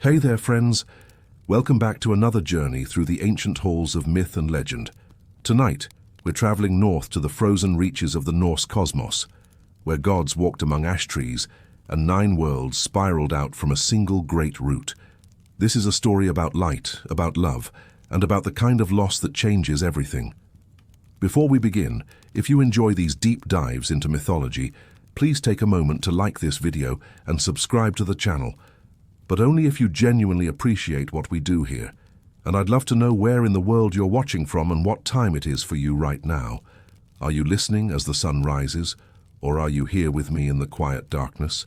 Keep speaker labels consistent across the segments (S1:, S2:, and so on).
S1: Hey there, friends. Welcome back to another journey through the ancient halls of myth and legend. Tonight, we're traveling north to the frozen reaches of the Norse cosmos, where gods walked among ash trees and 9 worlds spiraled out from a single great root. This is a story about light, about love, and about the kind of loss that changes everything. Before we begin, if you enjoy these deep dives into mythology, please take a moment to like this video and subscribe to the channel, but only if you genuinely appreciate what we do here. And I'd love to know where in the world you're watching from and what time it is for you right now. Are you listening as the sun rises, or are you here with me in the quiet darkness?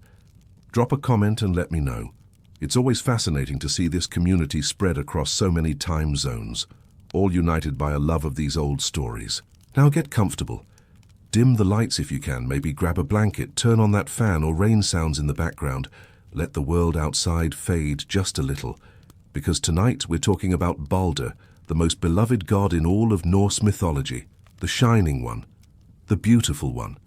S1: Drop a comment and let me know. It's always fascinating to see this community spread across so many time zones, all united by a love of these old stories. Now get comfortable. Dim the lights if you can, maybe grab a blanket, turn on that fan or rain sounds in the background. Let the world outside fade just a little, because tonight we're talking about Baldr, the most beloved god in all of Norse mythology, the shining one, the beautiful one,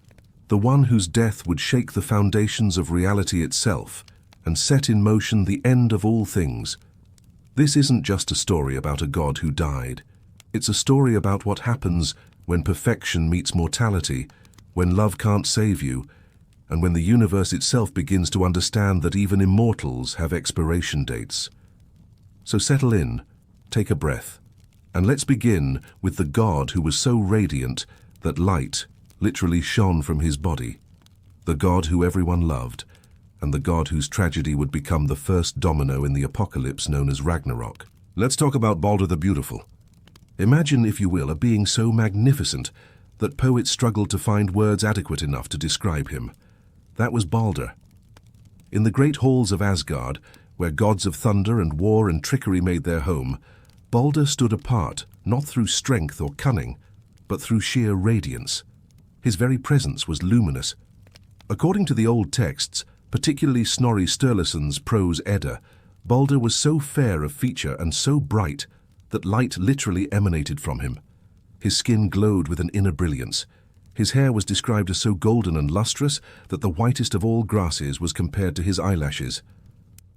S1: the one whose death would shake the foundations of reality itself and set in motion the end of all things. This isn't just a story about a god who died. It's a story about what happens when perfection meets mortality, when love can't save you, and when the universe itself begins to understand that even immortals have expiration dates. So settle in, take a breath, and let's begin with the god who was so radiant that light literally shone from his body, the god who everyone loved, and the god whose tragedy would become the first domino in the apocalypse known as Ragnarök. Let's talk about Baldr the Beautiful. Imagine, if you will, a being so magnificent that poets struggled to find words adequate enough to describe him. That was Baldr. In the great halls of Asgard, where gods of thunder and war and trickery made their home, Baldr stood apart, not through strength or cunning, but through sheer radiance. His very presence was luminous. According to the old texts, particularly Snorri Sturluson's prose Edda, Baldr was so fair of feature and so bright that light literally emanated from him. His skin glowed with an inner brilliance. His hair was described as so golden and lustrous that the whitest of all grasses was compared to his eyelashes.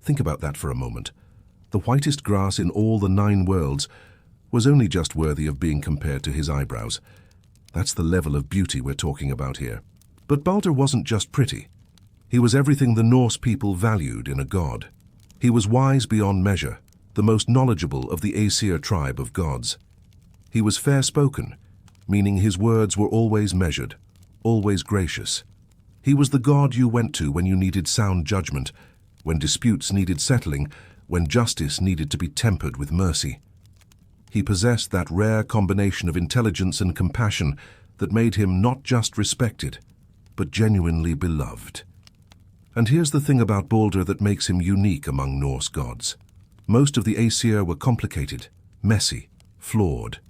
S1: Think about that for a moment. The whitest grass in all the 9 worlds was only just worthy of being compared to his eyebrows. That's the level of beauty we're talking about here. But Baldr wasn't just pretty. He was everything the Norse people valued in a god. He was wise beyond measure, the most knowledgeable of the Aesir tribe of gods. He was fair-spoken, meaning his words were always measured, always gracious. He was the god you went to when you needed sound judgment, when disputes needed settling, when justice needed to be tempered with mercy. He possessed that rare combination of intelligence and compassion that made him not just respected, but genuinely beloved. And here's the thing about Baldr that makes him unique among Norse gods. Most of the Aesir were complicated, messy, flawed.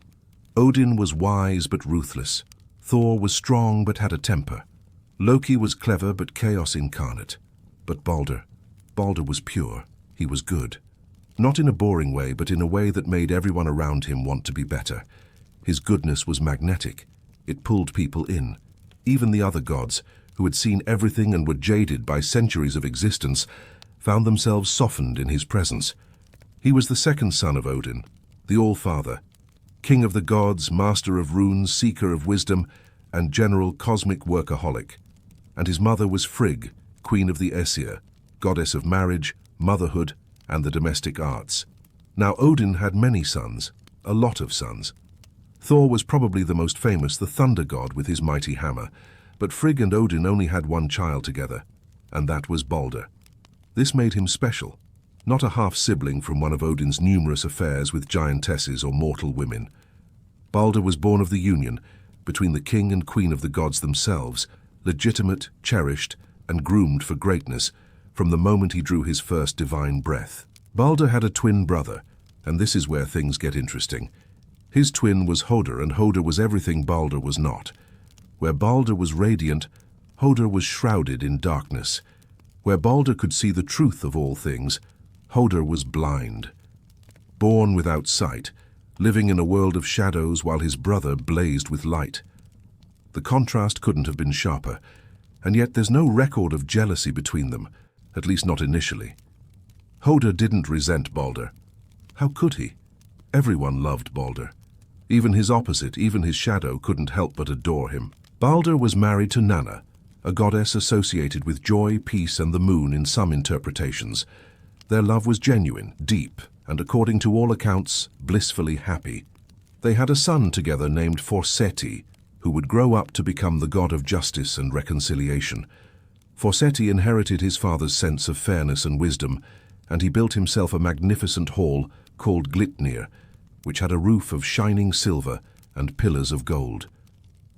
S1: Odin was wise but ruthless. Thor was strong but had a temper. Loki was clever but chaos incarnate. But Baldr was pure. He was good. Not in a boring way, but in a way that made everyone around him want to be better. His goodness was magnetic. It pulled people in. Even the other gods, who had seen everything and were jaded by centuries of existence, found themselves softened in his presence. He was the second son of Odin, the All-Father, king of the gods, master of runes, seeker of wisdom, and general cosmic workaholic. And his mother was Frigg, queen of the Aesir, goddess of marriage, motherhood, and the domestic arts. Now Odin had many sons, a lot of sons. Thor was probably the most famous, the thunder god with his mighty hammer, but Frigg and Odin only had one child together, and that was Baldr. This made him special, not a half-sibling from one of Odin's numerous affairs with giantesses or mortal women. Baldr was born of the union between the king and queen of the gods themselves, legitimate, cherished, and groomed for greatness from the moment he drew his first divine breath. Baldr had a twin brother, and this is where things get interesting. His twin was Hodr, and Hodr was everything Baldr was not. Where Baldr was radiant, Hodr was shrouded in darkness. Where Baldr could see the truth of all things, Hodr was blind. Born without sight, living in a world of shadows while his brother blazed with light. The contrast couldn't have been sharper, and yet there's no record of jealousy between them, at least not initially. Hoder didn't resent Baldr. How could he? Everyone loved Baldr. Even his opposite, even his shadow, couldn't help but adore him. Baldr was married to Nanna, a goddess associated with joy, peace, and the moon in some interpretations. Their love was genuine, deep, and according to all accounts, blissfully happy. They had a son together named Forseti, who would grow up to become the god of justice and reconciliation. Forseti inherited his father's sense of fairness and wisdom, and he built himself a magnificent hall called Glitnir, which had a roof of shining silver and pillars of gold.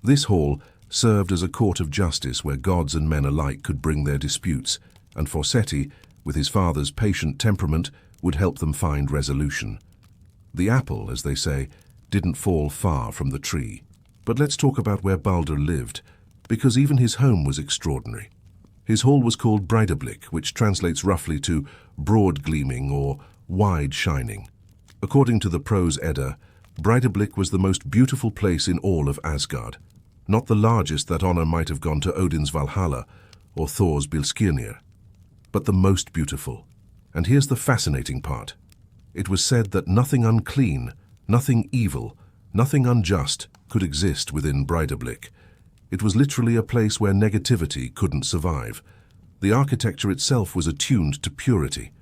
S1: This hall served as a court of justice where gods and men alike could bring their disputes, and Forseti, with his father's patient temperament, would help them find resolution. The apple, as they say, didn't fall far from the tree. But let's talk about where Baldr lived, because even his home was extraordinary. His hall was called Breidablik, which translates roughly to broad gleaming or wide shining. According to the Prose Edda, Breidablik was the most beautiful place in all of Asgard. Not the largest, that honor might have gone to Odin's Valhalla or Thor's Bilskirnir, but the most beautiful. And here's the fascinating part. It was said that nothing unclean, nothing evil, nothing unjust could exist within Breidablik. It was literally a place where negativity couldn't survive. The architecture itself was attuned to purity.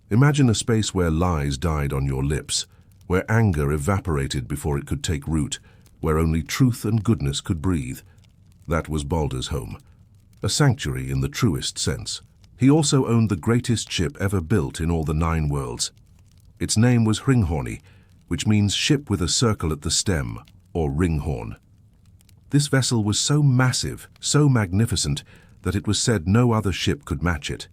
S1: Imagine a space where lies died on your lips, where anger evaporated before it could take root, where only truth and goodness could breathe. That was Baldr's home, a sanctuary in the truest sense. He also owned the greatest ship ever built in all the 9 worlds. Its name was Hringhorni, which means ship with a circle at the stem, or ringhorn. This vessel was so massive, so magnificent, that it was said no other ship could match it.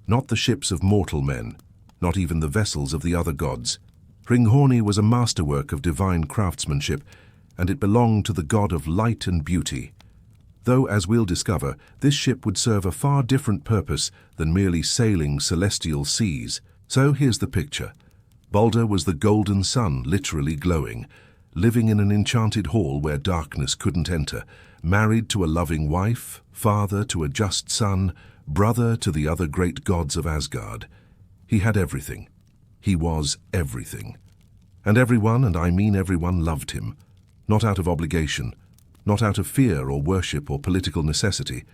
S1: Not the ships of mortal men, not even the vessels of the other gods. Hringhorni was a masterwork of divine craftsmanship, and it belonged to the god of light and beauty. Though, as we'll discover, this ship would serve a far different purpose than merely sailing celestial seas. So here's the picture. Baldr was the golden sun, literally glowing, living in an enchanted hall where darkness couldn't enter, married to a loving wife, father to a just son, brother to the other great gods of Asgard. He had everything. He was everything. And everyone, and I mean everyone, loved him. Not out of obligation, not out of fear or worship or political necessity.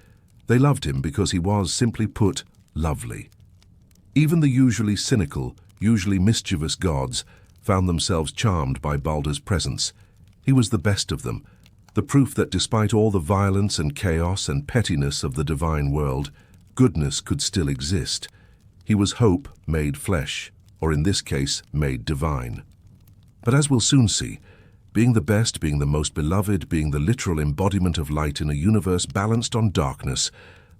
S1: They loved him because he was, simply put, lovely. Even the usually cynical, usually mischievous gods found themselves charmed by Baldr's presence. He was the best of them, the proof that despite all the violence and chaos and pettiness of the divine world, goodness could still exist. He was hope made flesh, or in this case, made divine. But as we'll soon see, being the best, being the most beloved, being the literal embodiment of light in a universe balanced on darkness,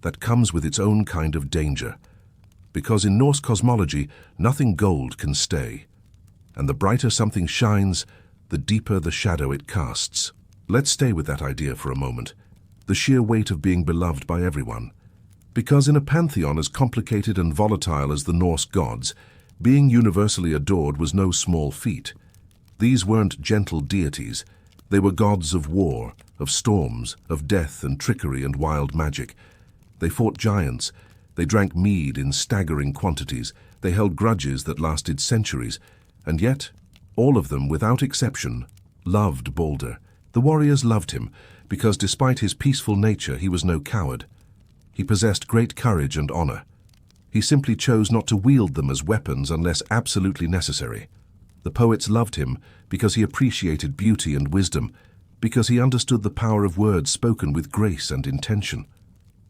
S1: that comes with its own kind of danger. Because in Norse cosmology, nothing gold can stay. And the brighter something shines, the deeper the shadow it casts. Let's stay with that idea for a moment. The sheer weight of being beloved by everyone. Because in a pantheon as complicated and volatile as the Norse gods, being universally adored was no small feat. These weren't gentle deities. They were gods of war, of storms, of death and trickery and wild magic. They fought giants. They drank mead in staggering quantities. They held grudges that lasted centuries. And yet, all of them, without exception, loved Baldr. The warriors loved him because despite his peaceful nature, he was no coward. He possessed great courage and honor. He simply chose not to wield them as weapons unless absolutely necessary. The poets loved him because he appreciated beauty and wisdom, because he understood the power of words spoken with grace and intention.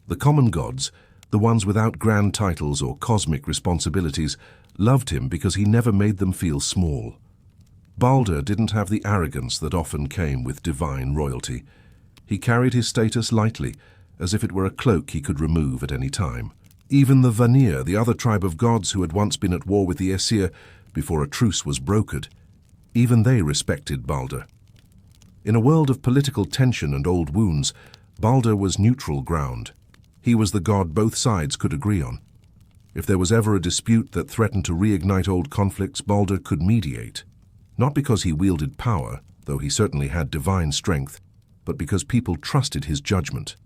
S1: The common gods, the ones without grand titles or cosmic responsibilities, loved him because he never made them feel small. Baldr didn't have the arrogance that often came with divine royalty. He carried his status lightly, as if it were a cloak he could remove at any time. Even the Vanir, the other tribe of gods who had once been at war with the Aesir before a truce was brokered, even they respected Baldr. In a world of political tension and old wounds, Baldr was neutral ground. He was the god both sides could agree on. If there was ever a dispute that threatened to reignite old conflicts, Baldr could mediate. Not because he wielded power, though he certainly had divine strength, but because people trusted his judgment.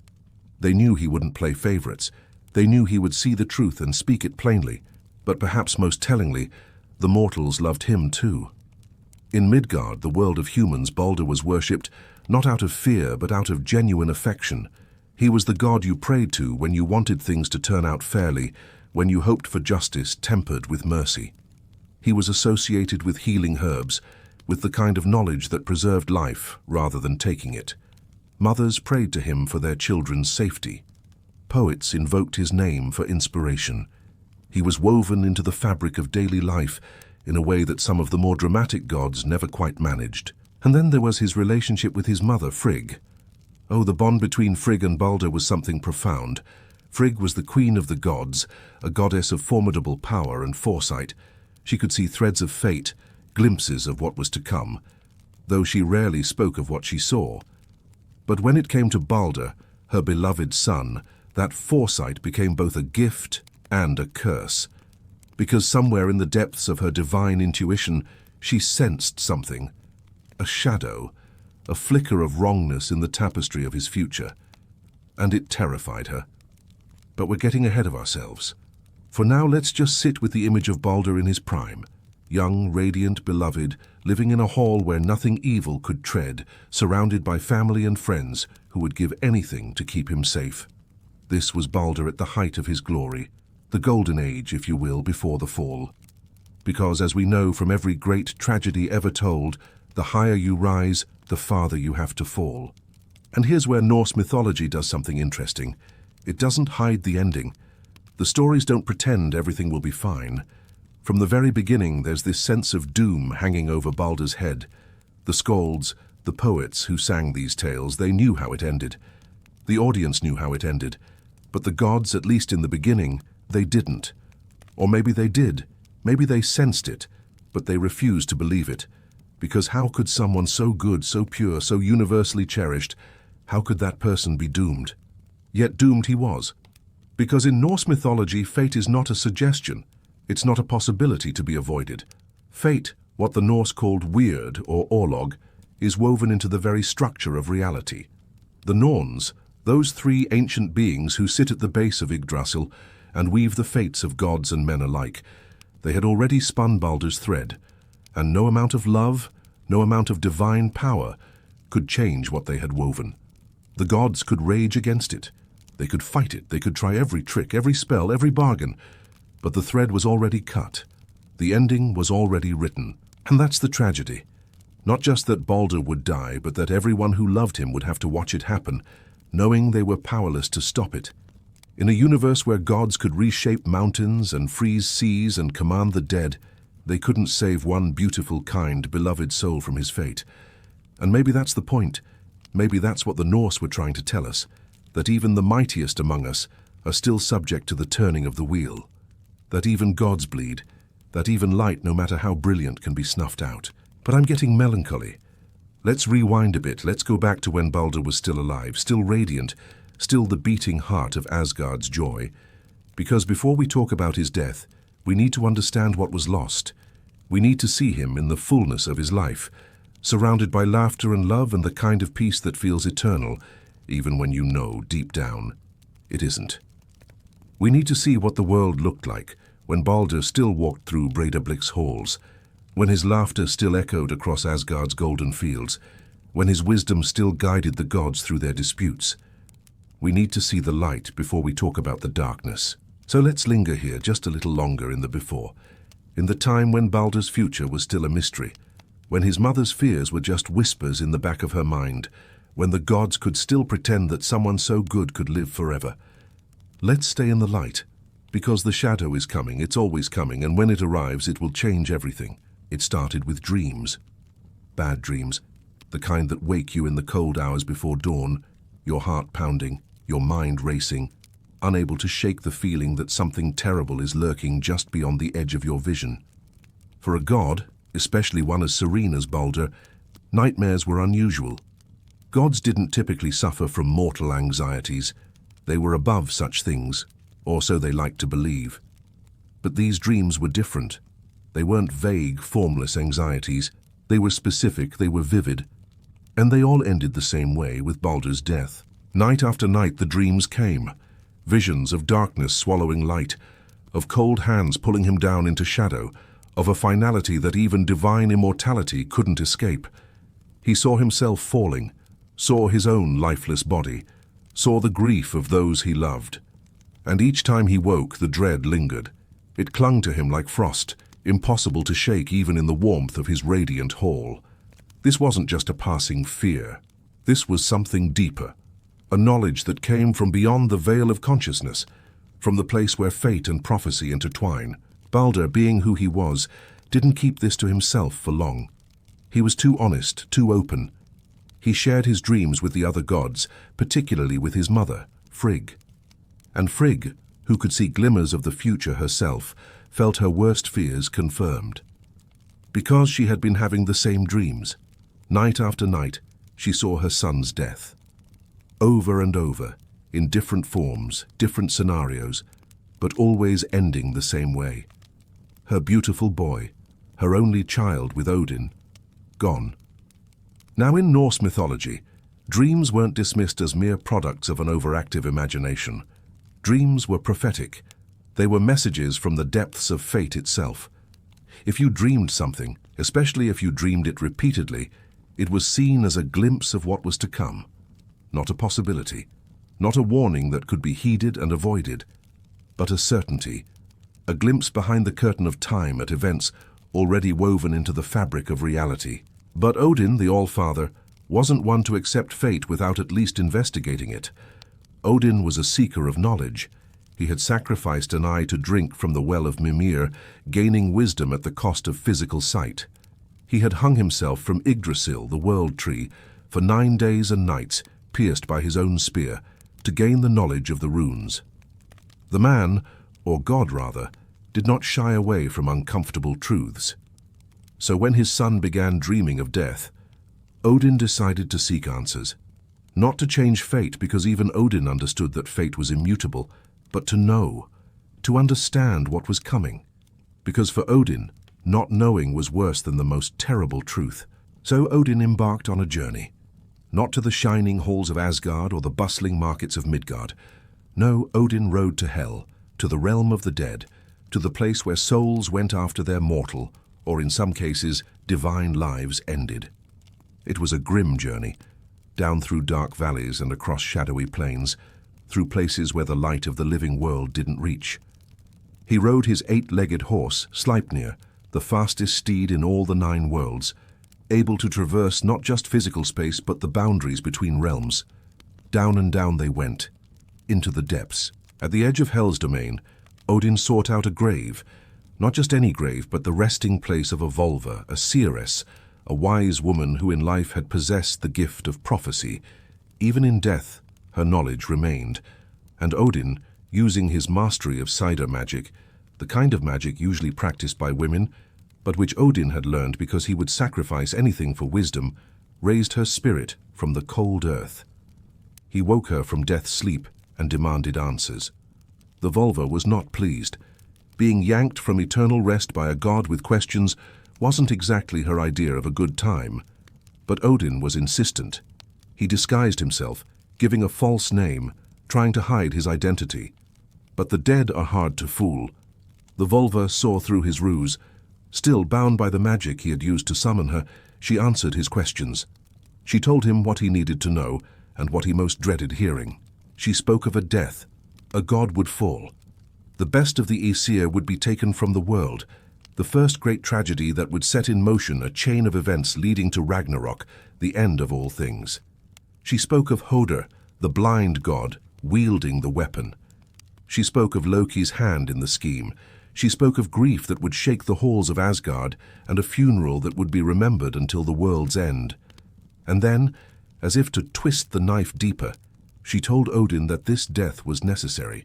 S1: They knew he wouldn't play favorites. They knew he would see the truth and speak it plainly. But perhaps most tellingly, the mortals loved him too. In Midgard, the world of humans, Baldr was worshipped not out of fear but out of genuine affection. He was the god you prayed to when you wanted things to turn out fairly, when you hoped for justice tempered with mercy. He was associated with healing herbs, with the kind of knowledge that preserved life rather than taking it. Mothers prayed to him for their children's safety. Poets invoked his name for inspiration. He was woven into the fabric of daily life in a way that some of the more dramatic gods never quite managed. And then there was his relationship with his mother, Frigg. Oh, the bond between Frigg and Baldr was something profound. Frigg was the queen of the gods, a goddess of formidable power and foresight. She could see threads of fate, glimpses of what was to come, though she rarely spoke of what she saw. But when it came to Baldr, her beloved son, that foresight became both a gift and a curse, because somewhere in the depths of her divine intuition, she sensed something, a shadow, a flicker of wrongness in the tapestry of his future, and it terrified her. But we're getting ahead of ourselves. For now, let's just sit with the image of Baldr in his prime, young, radiant, beloved, living in a hall where nothing evil could tread, surrounded by family and friends who would give anything to keep him safe. This was Baldr at the height of his glory, the golden age, if you will, before the fall. Because, as we know from every great tragedy ever told, the higher you rise, the farther you have to fall. And here's where Norse mythology does something interesting. It doesn't hide the ending. The stories don't pretend everything will be fine. From the very beginning, there's this sense of doom hanging over Baldr's head. The skalds, the poets who sang these tales, they knew how it ended. The audience knew how it ended. But the gods, at least in the beginning, they didn't. Or maybe they did. Maybe they sensed it, but they refused to believe it. Because how could someone so good, so pure, so universally cherished, how could that person be doomed? Yet doomed he was. Because in Norse mythology, fate is not a suggestion. It's not a possibility to be avoided. Fate, what the Norse called weird or orlog, is woven into the very structure of reality. The Norns, those three ancient beings who sit at the base of Yggdrasil and weave the fates of gods and men alike, they had already spun Baldr's thread, and no amount of love, no amount of divine power could change what they had woven. The gods could rage against it. They could fight it, they could try every trick, every spell, every bargain. But the thread was already cut. The ending was already written. And that's the tragedy. Not just that Baldr would die, but that everyone who loved him would have to watch it happen, knowing they were powerless to stop it. In a universe where gods could reshape mountains and freeze seas and command the dead, they couldn't save one beautiful, kind, beloved soul from his fate. And maybe that's the point. Maybe that's what the Norse were trying to tell us, that even the mightiest among us are still subject to the turning of the wheel, that even gods bleed, that even light, no matter how brilliant, can be snuffed out. But I'm getting melancholy. Let's rewind a bit. Let's go back to when Baldr was still alive, still radiant, still the beating heart of Asgard's joy. Because before we talk about his death, we need to understand what was lost. We need to see him in the fullness of his life, surrounded by laughter and love and the kind of peace that feels eternal, even when you know, deep down, it isn't. We need to see what the world looked like when Baldr still walked through Breidablik's halls, when his laughter still echoed across Asgard's golden fields, when his wisdom still guided the gods through their disputes. We need to see the light before we talk about the darkness. So let's linger here just a little longer in the before, in the time when Baldr's future was still a mystery, when his mother's fears were just whispers in the back of her mind, when the gods could still pretend that someone so good could live forever. Let's stay in the light, because the shadow is coming, it's always coming, and when it arrives, it will change everything. It started with dreams. Bad dreams, the kind that wake you in the cold hours before dawn, your heart pounding, your mind racing, unable to shake the feeling that something terrible is lurking just beyond the edge of your vision. For a god, especially one as serene as Baldr, nightmares were unusual. Gods didn't typically suffer from mortal anxieties. They were above such things, or so they liked to believe. But these dreams were different. They weren't vague, formless anxieties. They were specific, they were vivid. And they all ended the same way with Baldr's death. Night after night the dreams came. Visions of darkness swallowing light, of cold hands pulling him down into shadow, of a finality that even divine immortality couldn't escape. He saw himself falling, saw his own lifeless body, saw the grief of those he loved. And each time he woke, the dread lingered. It clung to him like frost, impossible to shake even in the warmth of his radiant hall. This wasn't just a passing fear. This was something deeper, a knowledge that came from beyond the veil of consciousness, from the place where fate and prophecy intertwine. Baldr, being who he was, didn't keep this to himself for long. He was too honest, too open. He shared his dreams with the other gods, particularly with his mother, Frigg. And Frigg, who could see glimmers of the future herself, felt her worst fears confirmed. Because she had been having the same dreams. Night after night, she saw her son's death. Over and over, in different forms, different scenarios, but always ending the same way. Her beautiful boy, her only child with Odin, gone. Now in Norse mythology, dreams weren't dismissed as mere products of an overactive imagination. Dreams were prophetic. They were messages from the depths of fate itself. If you dreamed something, especially if you dreamed it repeatedly, it was seen as a glimpse of what was to come. Not a possibility, not a warning that could be heeded and avoided, but a certainty, a glimpse behind the curtain of time at events already woven into the fabric of reality. But Odin, the All-Father, wasn't one to accept fate without at least investigating it. Odin was a seeker of knowledge. He had sacrificed an eye to drink from the well of Mimir, gaining wisdom at the cost of physical sight. He had hung himself from Yggdrasil, the world tree, for 9 days and nights, pierced by his own spear, to gain the knowledge of the runes. The man, or god rather, did not shy away from uncomfortable truths. So when his son began dreaming of death, Odin decided to seek answers. Not to change fate, because even Odin understood that fate was immutable, but to know, to understand what was coming. Because for Odin, not knowing was worse than the most terrible truth. So Odin embarked on a journey. Not to the shining halls of Asgard or the bustling markets of Midgard. No, Odin rode to Hel, to the realm of the dead, to the place where souls went after their mortal, or in some cases, divine lives ended. It was a grim journey, down through dark valleys and across shadowy plains, through places where the light of the living world didn't reach. He rode his 8-legged horse, Sleipnir, the fastest steed in all the 9 worlds, able to traverse not just physical space but the boundaries between realms. Down and down they went, into the depths. At the edge of Hel's domain, Odin sought out a grave, not just any grave, but the resting place of a Volva, a seeress, a wise woman who in life had possessed the gift of prophecy. Even in death, her knowledge remained, and Odin, using his mastery of cider magic, the kind of magic usually practiced by women, but which Odin had learned because he would sacrifice anything for wisdom, raised her spirit from the cold earth. He woke her from death's sleep and demanded answers. The Volva was not pleased. Being yanked from eternal rest by a god with questions wasn't exactly her idea of a good time. But Odin was insistent. He disguised himself, giving a false name, trying to hide his identity. But the dead are hard to fool. The Volva saw through his ruse. Still bound by the magic he had used to summon her, she answered his questions. She told him what he needed to know and what he most dreaded hearing. She spoke of a death. A god would fall. The best of the Aesir would be taken from the world, the first great tragedy that would set in motion a chain of events leading to Ragnarök, the end of all things. She spoke of Hodr, the blind god, wielding the weapon. She spoke of Loki's hand in the scheme. She spoke of grief that would shake the halls of Asgard and a funeral that would be remembered until the world's end. And then, as if to twist the knife deeper, she told Odin that this death was necessary,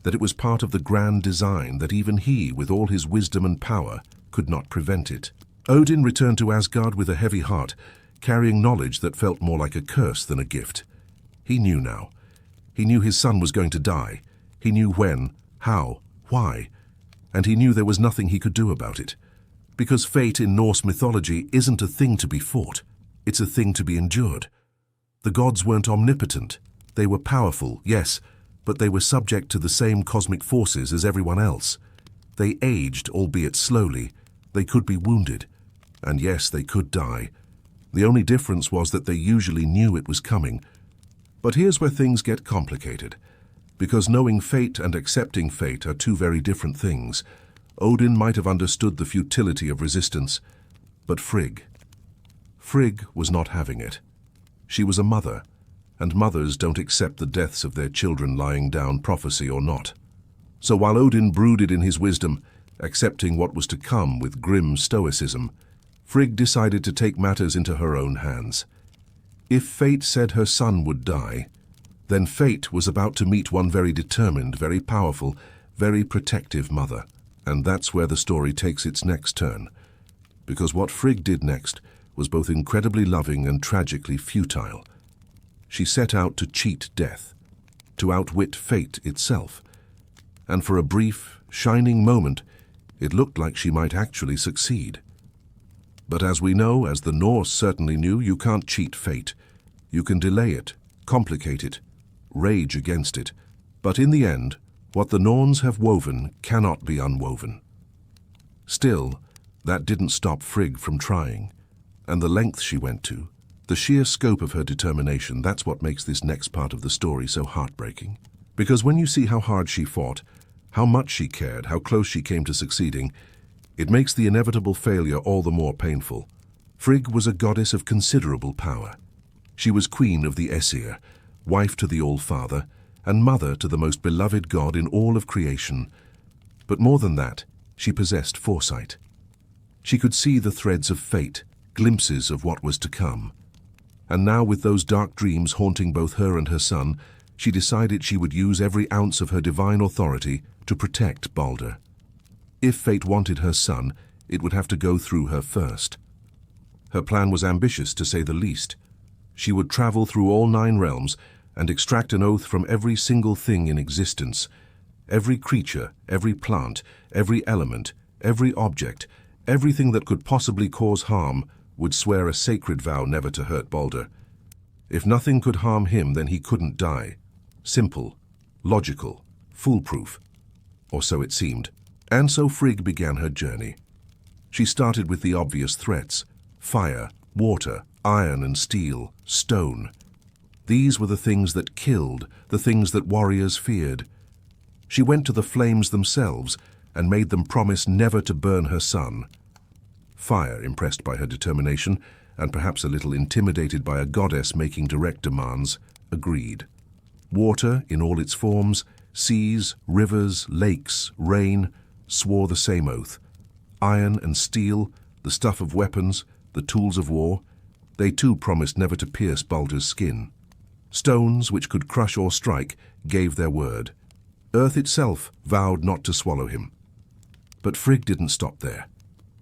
S1: that it was part of the grand design, that even he, with all his wisdom and power, could not prevent it. Odin returned to Asgard with a heavy heart, carrying knowledge that felt more like a curse than a gift. He knew now. He knew his son was going to die. He knew when, how, why, and he knew there was nothing he could do about it. Because fate in Norse mythology isn't a thing to be fought. It's a thing to be endured. The gods weren't omnipotent. They were powerful, yes, but they were subject to the same cosmic forces as everyone else. They aged, albeit slowly. They could be wounded. And yes, they could die. The only difference was that they usually knew it was coming. But here's where things get complicated. Because knowing fate and accepting fate are two very different things. Odin might have understood the futility of resistance, but Frigg was not having it. She was a mother, and mothers don't accept the deaths of their children lying down, prophecy or not. So while Odin brooded in his wisdom, accepting what was to come with grim stoicism, Frigg decided to take matters into her own hands. If fate said her son would die, then fate was about to meet one very determined, very powerful, very protective mother. And that's where the story takes its next turn. Because what Frigg did next was both incredibly loving and tragically futile. She set out to cheat death, to outwit fate itself. And for a brief, shining moment, it looked like she might actually succeed. But as we know, as the Norse certainly knew, you can't cheat fate. You can delay it, complicate it, rage against it. But in the end, what the Norns have woven cannot be unwoven. Still, that didn't stop Frigg from trying. And the length she went to, the sheer scope of her determination, that's what makes this next part of the story so heartbreaking. Because when you see how hard she fought, how much she cared, how close she came to succeeding, it makes the inevitable failure all the more painful. Frigg was a goddess of considerable power. She was queen of the Aesir, wife to the All-Father, and mother to the most beloved god in all of creation. But more than that, she possessed foresight. She could see the threads of fate, glimpses of what was to come. And now, with those dark dreams haunting both her and her son, she decided she would use every ounce of her divine authority to protect Baldr. If fate wanted her son, it would have to go through her first. Her plan was ambitious, to say the least. She would travel through all 9 realms and extract an oath from every single thing in existence. Every creature, every plant, every element, every object, everything that could possibly cause harm would swear a sacred vow never to hurt Baldr. If nothing could harm him, then he couldn't die. Simple, logical, foolproof. Or so it seemed. And so Frigg began her journey. She started with the obvious threats: fire, water, iron and steel, stone. These were the things that killed, the things that warriors feared. She went to the flames themselves and made them promise never to burn her son. Fire, impressed by her determination, and perhaps a little intimidated by a goddess making direct demands, agreed. Water, in all its forms, seas, rivers, lakes, rain, swore the same oath. Iron and steel, the stuff of weapons, the tools of war, they too promised never to pierce Baldr's skin. Stones, which could crush or strike, gave their word. Earth itself vowed not to swallow him. But Frigg didn't stop there.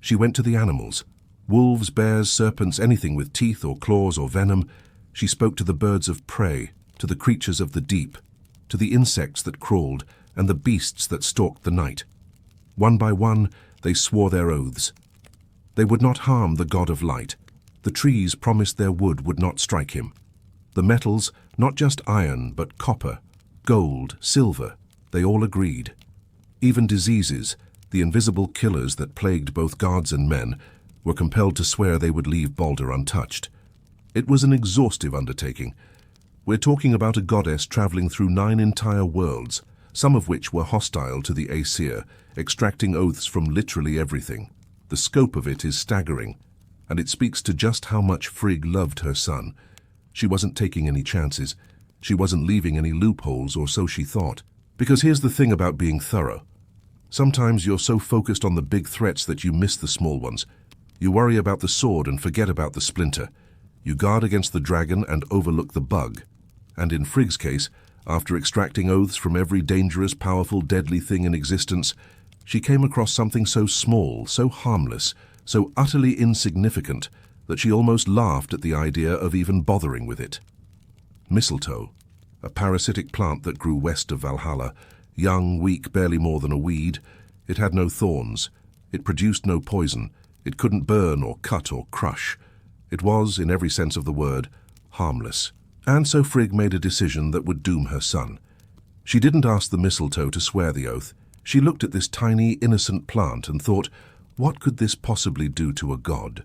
S1: She went to the animals. Wolves, bears, serpents, anything with teeth or claws or venom. She spoke to the birds of prey, to the creatures of the deep, to the insects that crawled, and the beasts that stalked the night. One by one, they swore their oaths. They would not harm the god of light. The trees promised their wood would not strike him. The metals, not just iron, but copper, gold, silver, they all agreed. Even diseases, the invisible killers that plagued both gods and men, were compelled to swear they would leave Baldr untouched. It was an exhaustive undertaking. We're talking about a goddess traveling through 9 entire worlds, some of which were hostile to the Aesir, extracting oaths from literally everything. The scope of it is staggering, and it speaks to just how much Frigg loved her son. She wasn't taking any chances. She wasn't leaving any loopholes, or so she thought. Because here's the thing about being thorough. Sometimes you're so focused on the big threats that you miss the small ones. You worry about the sword and forget about the splinter. You guard against the dragon and overlook the bug. And in Frigg's case, after extracting oaths from every dangerous, powerful, deadly thing in existence, she came across something so small, so harmless, so utterly insignificant, that she almost laughed at the idea of even bothering with it. Mistletoe, a parasitic plant that grew west of Valhalla, young, weak, barely more than a weed. It had no thorns. It produced no poison. It couldn't burn or cut or crush. It was, in every sense of the word, harmless. And so Frigg made a decision that would doom her son. She didn't ask the mistletoe to swear the oath. She looked at this tiny, innocent plant and thought, what could this possibly do to a god?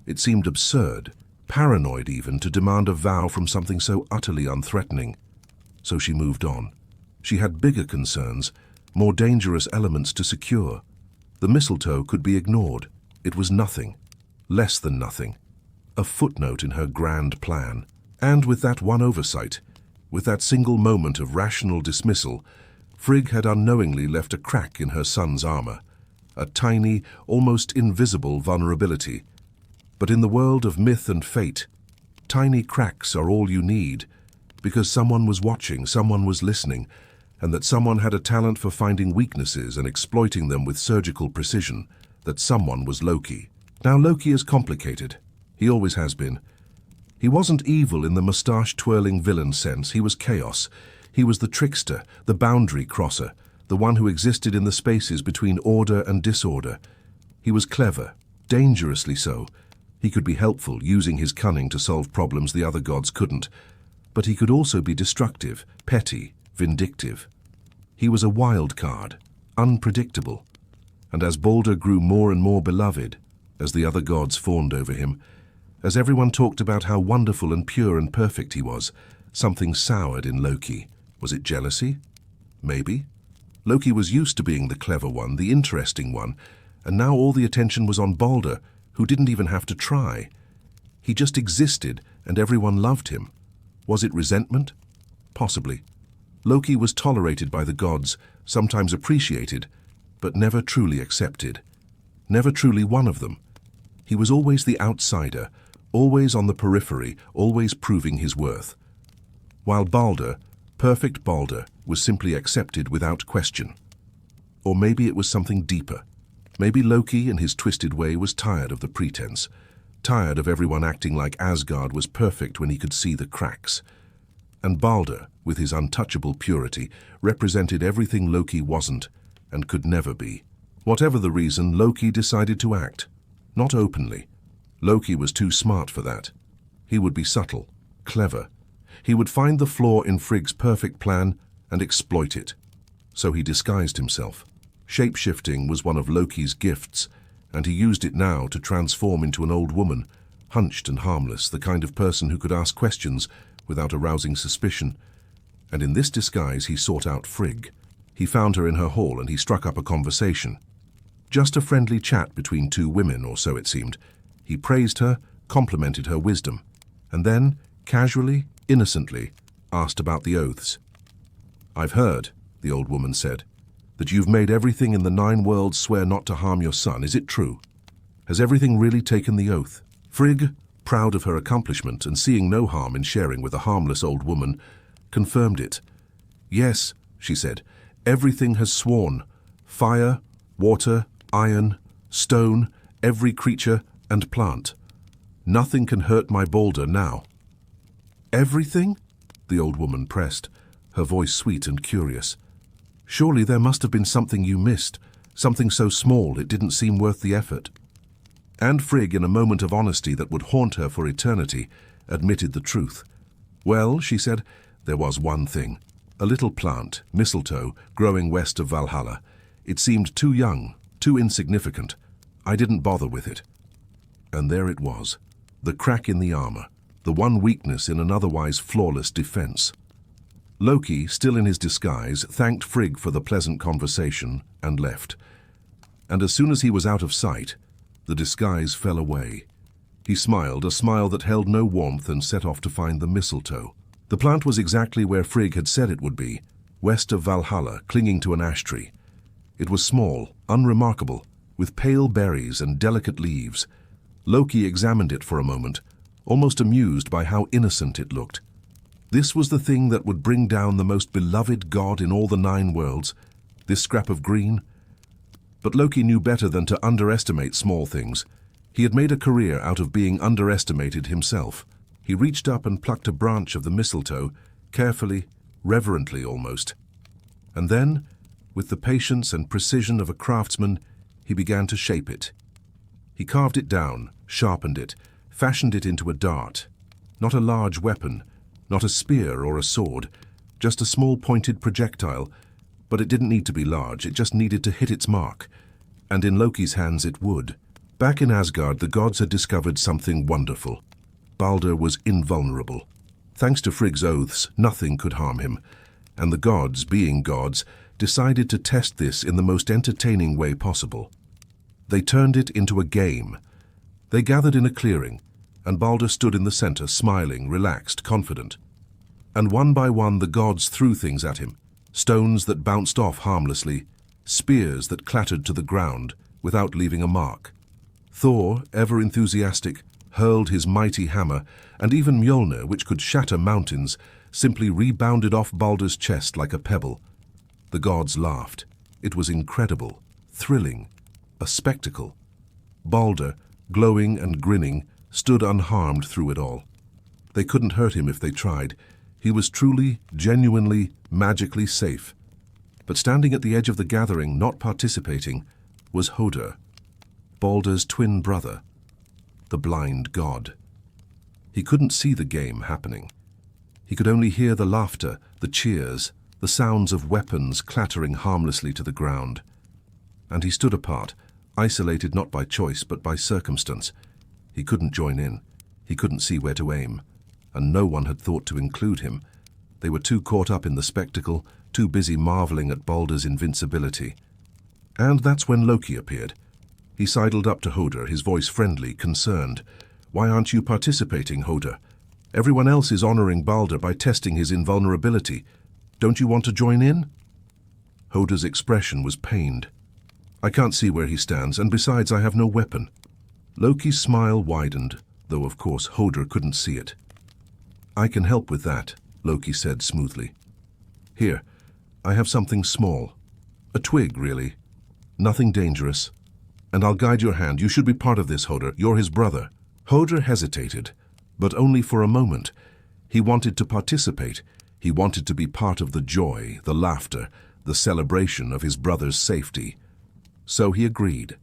S1: It seemed absurd, paranoid even, to demand a vow from something so utterly unthreatening. So she moved on. She had bigger concerns, more dangerous elements to secure. The mistletoe could be ignored. It was nothing, less than nothing, a footnote in her grand plan. And with that one oversight, with that single moment of rational dismissal, Frigg had unknowingly left a crack in her son's armor, a tiny, almost invisible vulnerability. But in the world of myth and fate, tiny cracks are all you need, because someone was watching, someone was listening, and that someone had a talent for finding weaknesses and exploiting them with surgical precision. That someone was Loki. Now Loki is complicated. He always has been. He wasn't evil in the mustache-twirling villain sense. He was chaos. He was the trickster, the boundary crosser, the one who existed in the spaces between order and disorder. He was clever, dangerously so. He could be helpful, using his cunning to solve problems the other gods couldn't. But he could also be destructive, petty, vindictive. He was a wild card, unpredictable. And as Baldr grew more and more beloved, as the other gods fawned over him, as everyone talked about how wonderful and pure and perfect he was, something soured in Loki. Was it jealousy? Maybe. Loki was used to being the clever one, the interesting one, and now all the attention was on Baldr, who didn't even have to try. He just existed, and everyone loved him. Was it resentment? Possibly. Loki was tolerated by the gods, sometimes appreciated, but never truly accepted. Never truly one of them. He was always the outsider, always on the periphery, always proving his worth. While Baldr, perfect Baldr, was simply accepted without question. Or maybe it was something deeper. Maybe Loki, in his twisted way, was tired of the pretense, tired of everyone acting like Asgard was perfect when he could see the cracks. And Baldr, with his untouchable purity, represented everything Loki wasn't and could never be. Whatever the reason, Loki decided to act. Not openly. Loki was too smart for that. He would be subtle, clever. He would find the flaw in Frigg's perfect plan and exploit it. So he disguised himself. Shape-shifting was one of Loki's gifts, and he used it now to transform into an old woman, hunched and harmless, the kind of person who could ask questions without arousing suspicion. And in this disguise he sought out Frigg. He found her in her hall and he struck up a conversation. Just a friendly chat between two women, or so it seemed. He praised her, complimented her wisdom, and then, casually, innocently, asked about the oaths. "I've heard," the old woman said, "that you've made everything in the 9 worlds swear not to harm your son. Is it true? Has everything really taken the oath?" Frigg, proud of her accomplishment and seeing no harm in sharing with a harmless old woman, confirmed it. "Yes," she said, "everything has sworn. Fire, water, iron, stone, every creature and plant. Nothing can hurt my Baldr now." "Everything?" the old woman pressed, her voice sweet and curious. "Surely there must have been something you missed, something so small it didn't seem worth the effort." And Frigg, in a moment of honesty that would haunt her for eternity, admitted the truth. "Well," she said, "there was one thing. A little plant, mistletoe, growing west of Valhalla. It seemed too young, too insignificant. I didn't bother with it." And there it was, the crack in the armor, the one weakness in an otherwise flawless defense. Loki, still in his disguise, thanked Frigg for the pleasant conversation and left. And as soon as he was out of sight, the disguise fell away. He smiled, a smile that held no warmth, and set off to find the mistletoe. The plant was exactly where Frigg had said it would be, west of Valhalla, clinging to an ash tree. It was small, unremarkable, with pale berries and delicate leaves. Loki examined it for a moment, almost amused by how innocent it looked. This was the thing that would bring down the most beloved god in all the 9 worlds, this scrap of green. But Loki knew better than to underestimate small things. He had made a career out of being underestimated himself. He reached up and plucked a branch of the mistletoe, carefully, reverently almost. And then, with the patience and precision of a craftsman, he began to shape it. He carved it down, sharpened it, fashioned it into a dart. Not a large weapon, not a spear or a sword, just a small pointed projectile, but it didn't need to be large, it just needed to hit its mark. And in Loki's hands it would. Back in Asgard, the gods had discovered something wonderful. Baldr was invulnerable. Thanks to Frigg's oaths, nothing could harm him. And the gods, being gods, decided to test this in the most entertaining way possible. They turned it into a game. They gathered in a clearing, and Baldr stood in the center, smiling, relaxed, confident. And one by one the gods threw things at him, stones that bounced off harmlessly, spears that clattered to the ground without leaving a mark. Thor, ever enthusiastic, hurled his mighty hammer, and even Mjolnir, which could shatter mountains, simply rebounded off Baldr's chest like a pebble. The gods laughed. It was incredible, thrilling, a spectacle. Baldr, glowing and grinning, stood unharmed through it all. They couldn't hurt him if they tried. He was truly, genuinely, magically safe. But standing at the edge of the gathering, not participating, was Hodr, Baldr's twin brother, the blind god. He couldn't see the game happening. He could only hear the laughter, the cheers, the sounds of weapons clattering harmlessly to the ground. And he stood apart, isolated not by choice but by circumstance. He couldn't join in. He couldn't see where to aim. And no one had thought to include him. They were too caught up in the spectacle, too busy marveling at Baldr's invincibility. And that's when Loki appeared. He sidled up to Hodr, his voice friendly, concerned. "Why aren't you participating, Hodr? Everyone else is honoring Baldr by testing his invulnerability. Don't you want to join in?" Hodr's expression was pained. "I can't see where he stands, and besides, I have no weapon." Loki's smile widened, though of course Hodr couldn't see it. "I can help with that," Loki said smoothly. "Here, I have something small. A twig, really. Nothing dangerous. And I'll guide your hand. You should be part of this, Hodr. You're his brother." Hodr hesitated, but only for a moment. He wanted to participate. He wanted to be part of the joy, the laughter, the celebration of his brother's safety. So he agreed.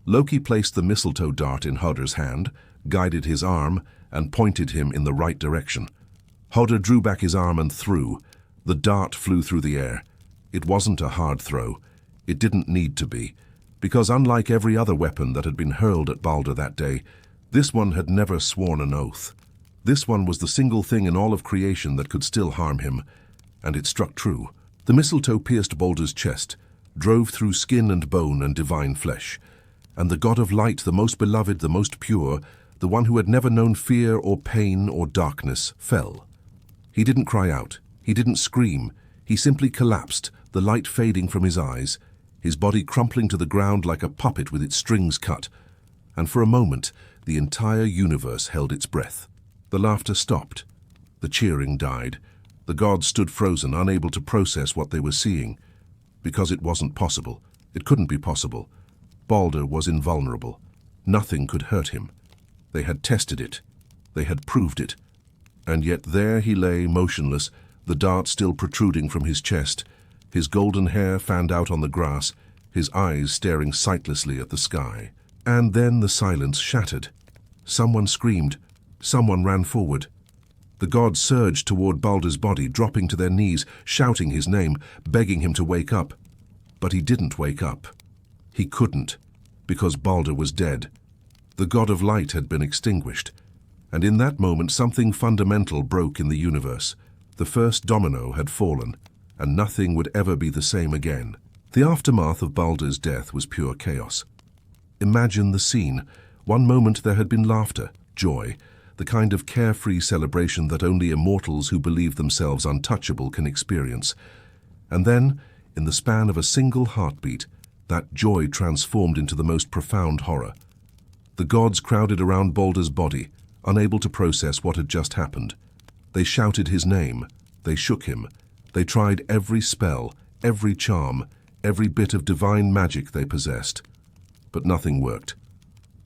S1: Loki placed the mistletoe dart in Hodr's hand, guided his arm, and pointed him in the right direction. Hodr drew back his arm and threw. The dart flew through the air. It wasn't a hard throw. It didn't need to be, because unlike every other weapon that had been hurled at Baldr that day, this one had never sworn an oath. This one was the single thing in all of creation that could still harm him, and it struck true. The mistletoe pierced Baldr's chest, drove through skin and bone and divine flesh, and the god of light, the most beloved, the most pure, the one who had never known fear or pain or darkness, fell. He didn't cry out. He didn't scream. He simply collapsed, the light fading from his eyes, his body crumpling to the ground like a puppet with its strings cut. And for a moment, the entire universe held its breath. The laughter stopped. The cheering died. The gods stood frozen, unable to process what they were seeing. Because it wasn't possible. It couldn't be possible. Baldr was invulnerable. Nothing could hurt him. They had tested it. They had proved it. And yet there he lay, motionless, the dart still protruding from his chest, his golden hair fanned out on the grass, his eyes staring sightlessly at the sky. And then the silence shattered. Someone screamed. Someone ran forward. The gods surged toward Baldr's body, dropping to their knees, shouting his name, begging him to wake up. But he didn't wake up. He couldn't, because Baldr was dead. The god of light had been extinguished. And in that moment, something fundamental broke in the universe. The first domino had fallen, and nothing would ever be the same again. The aftermath of Baldr's death was pure chaos. Imagine the scene. One moment there had been laughter, joy, the kind of carefree celebration that only immortals who believe themselves untouchable can experience. And then, in the span of a single heartbeat, that joy transformed into the most profound horror. The gods crowded around Baldr's body, unable to process what had just happened. They shouted his name. They shook him. They tried every spell, every charm, every bit of divine magic they possessed. But nothing worked.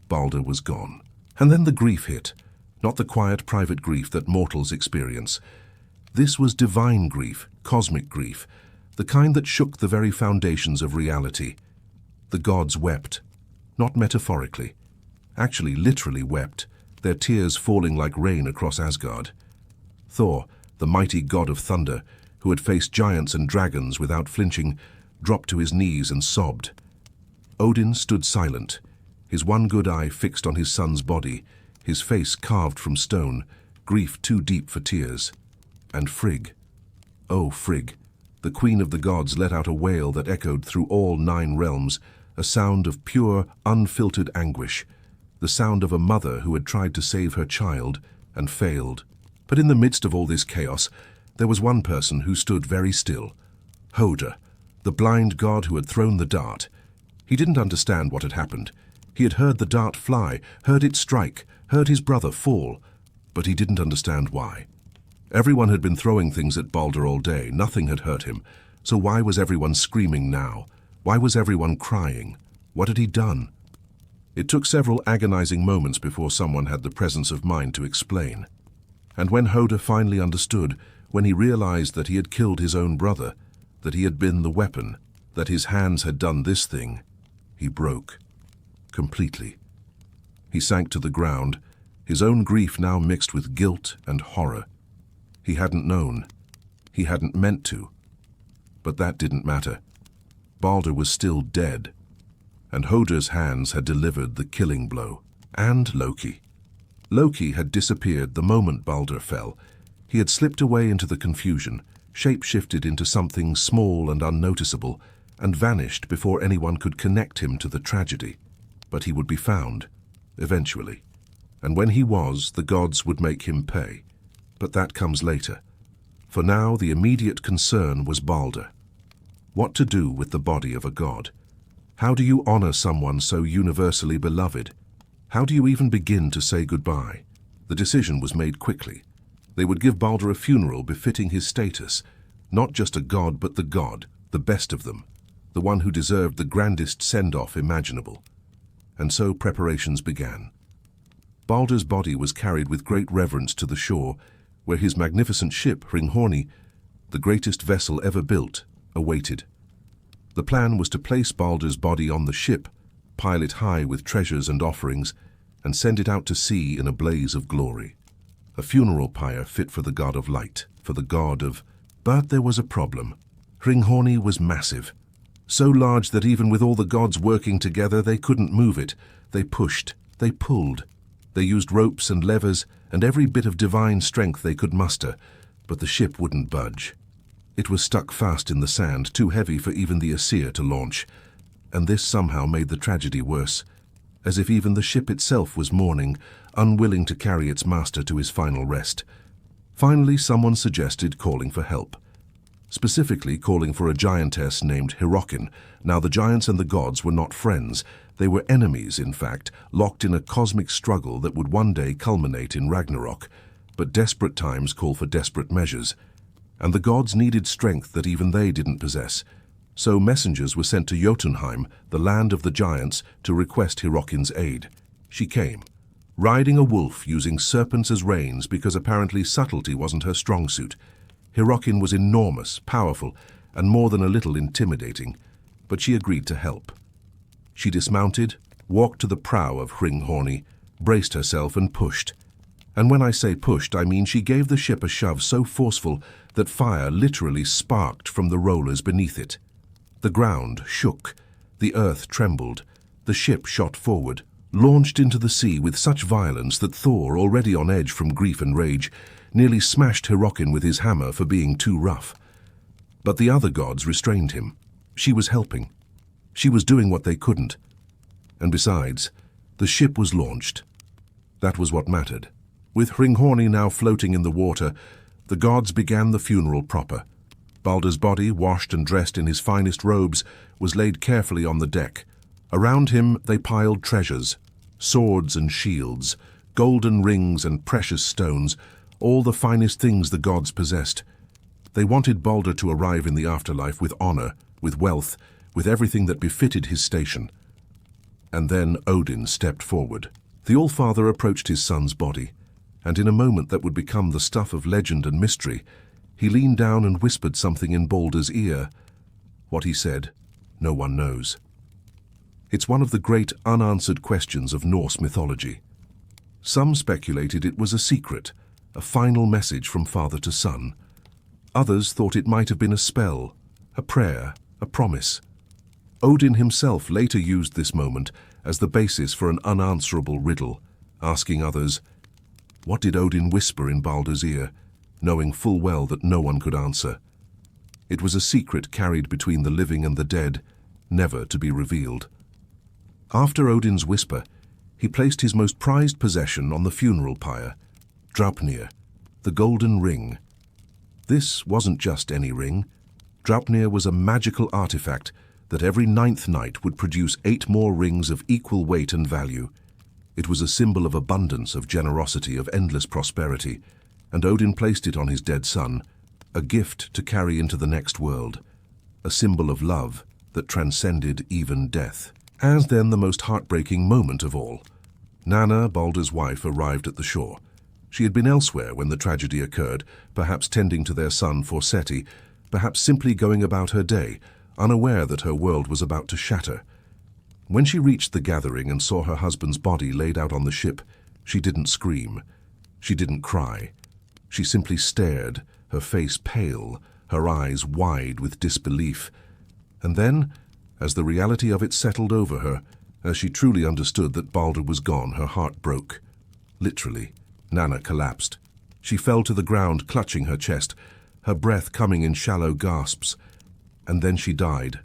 S1: Baldr was gone. And then the grief hit. Not the quiet, private grief that mortals experience. This was divine grief, cosmic grief, the kind that shook the very foundations of reality. The gods wept, not metaphorically, actually literally wept, their tears falling like rain across Asgard. Thor, the mighty god of thunder, who had faced giants and dragons without flinching, dropped to his knees and sobbed. Odin stood silent, his one good eye fixed on his son's body, his face carved from stone, grief too deep for tears. And Frigg, oh Frigg, the queen of the gods, let out a wail that echoed through all 9 realms, a sound of pure, unfiltered anguish, the sound of a mother who had tried to save her child and failed. But in the midst of all this chaos, there was one person who stood very still. Hoder, the blind god who had thrown the dart. He didn't understand what had happened. He had heard the dart fly, heard it strike, heard his brother fall, but he didn't understand why. Everyone had been throwing things at Baldr all day. Nothing had hurt him. So why was everyone screaming now? Why was everyone crying? What had he done? It took several agonizing moments before someone had the presence of mind to explain. And when Hoder finally understood, when he realized that he had killed his own brother, that he had been the weapon, that his hands had done this thing, he broke. Completely. He sank to the ground, his own grief now mixed with guilt and horror. He hadn't known. He hadn't meant to. But that didn't matter. Baldr was still dead, and Hoder's hands had delivered the killing blow. And Loki. Loki had disappeared the moment Baldr fell. He had slipped away into the confusion, shape-shifted into something small and unnoticeable, and vanished before anyone could connect him to the tragedy. But he would be found, eventually. And when he was, the gods would make him pay. But that comes later. For now, the immediate concern was Baldr. What to do with the body of a god? How do you honor someone so universally beloved? How do you even begin to say goodbye? The decision was made quickly. They would give Baldr a funeral befitting his status, not just a god, but the god, the best of them, the one who deserved the grandest send-off imaginable. And so preparations began. Baldr's body was carried with great reverence to the shore, where his magnificent ship, Hringhorni, the greatest vessel ever built, awaited. The plan was to place Baldr's body on the ship, pile it high with treasures and offerings, and send it out to sea in a blaze of glory. A funeral pyre fit for the god of light, for the god of... But there was a problem. Hringhorni was massive, so large that even with all the gods working together, they couldn't move it. They pushed, they pulled. They used ropes and levers and every bit of divine strength they could muster, but the ship wouldn't budge. It was stuck fast in the sand, too heavy for even the Aesir to launch, and this somehow made the tragedy worse, as if even the ship itself was mourning, unwilling to carry its master to his final rest. Finally, someone suggested calling for help. Specifically calling for a giantess named Hyrrokin. Now, the giants and the gods were not friends. They were enemies, in fact, locked in a cosmic struggle that would one day culminate in Ragnarök. But desperate times call for desperate measures. And the gods needed strength that even they didn't possess. So messengers were sent to Jotunheim, the land of the giants, to request Hyrrokin's aid. She came, riding a wolf using serpents as reins because apparently subtlety wasn't her strong suit. Hyrrokin was enormous, powerful, and more than a little intimidating, but she agreed to help. She dismounted, walked to the prow of Hringhorni, braced herself and pushed. And when I say pushed, I mean she gave the ship a shove so forceful that fire literally sparked from the rollers beneath it. The ground shook, the earth trembled, the ship shot forward, launched into the sea with such violence that Thor, already on edge from grief and rage, nearly smashed Hyrrokin with his hammer for being too rough. But the other gods restrained him. She was helping. She was doing what they couldn't. And besides, the ship was launched. That was what mattered. With Hringhorni now floating in the water, the gods began the funeral proper. Baldr's body, washed and dressed in his finest robes, was laid carefully on the deck. Around him they piled treasures, swords and shields, golden rings and precious stones, all the finest things the gods possessed. They wanted Baldr to arrive in the afterlife with honor, with wealth, with everything that befitted his station. And then Odin stepped forward. The All-Father approached his son's body, and in a moment that would become the stuff of legend and mystery, he leaned down and whispered something in Baldr's ear. What he said, no one knows. It's one of the great unanswered questions of Norse mythology. Some speculated it was a secret, a final message from father to son. Others thought it might have been a spell, a prayer, a promise. Odin himself later used this moment as the basis for an unanswerable riddle, asking others, what did Odin whisper in Baldr's ear, knowing full well that no one could answer? It was a secret carried between the living and the dead, never to be revealed. After Odin's whisper, he placed his most prized possession on the funeral pyre, Draupnir, the golden ring. This wasn't just any ring. Draupnir was a magical artifact that every 9th night would produce 8 more rings of equal weight and value. It was a symbol of abundance, of generosity, of endless prosperity, and Odin placed it on his dead son, a gift to carry into the next world, a symbol of love that transcended even death. As then the most heartbreaking moment of all, Nanna, Baldr's wife, arrived at the shore. She had been elsewhere when the tragedy occurred, perhaps tending to their son Forseti, perhaps simply going about her day, unaware that her world was about to shatter. When she reached the gathering and saw her husband's body laid out on the ship, she didn't scream. She didn't cry. She simply stared, her face pale, her eyes wide with disbelief. And then, as the reality of it settled over her, as she truly understood that Baldr was gone, her heart broke. Literally, Nanna collapsed. She fell to the ground, clutching her chest, her breath coming in shallow gasps. And then she died,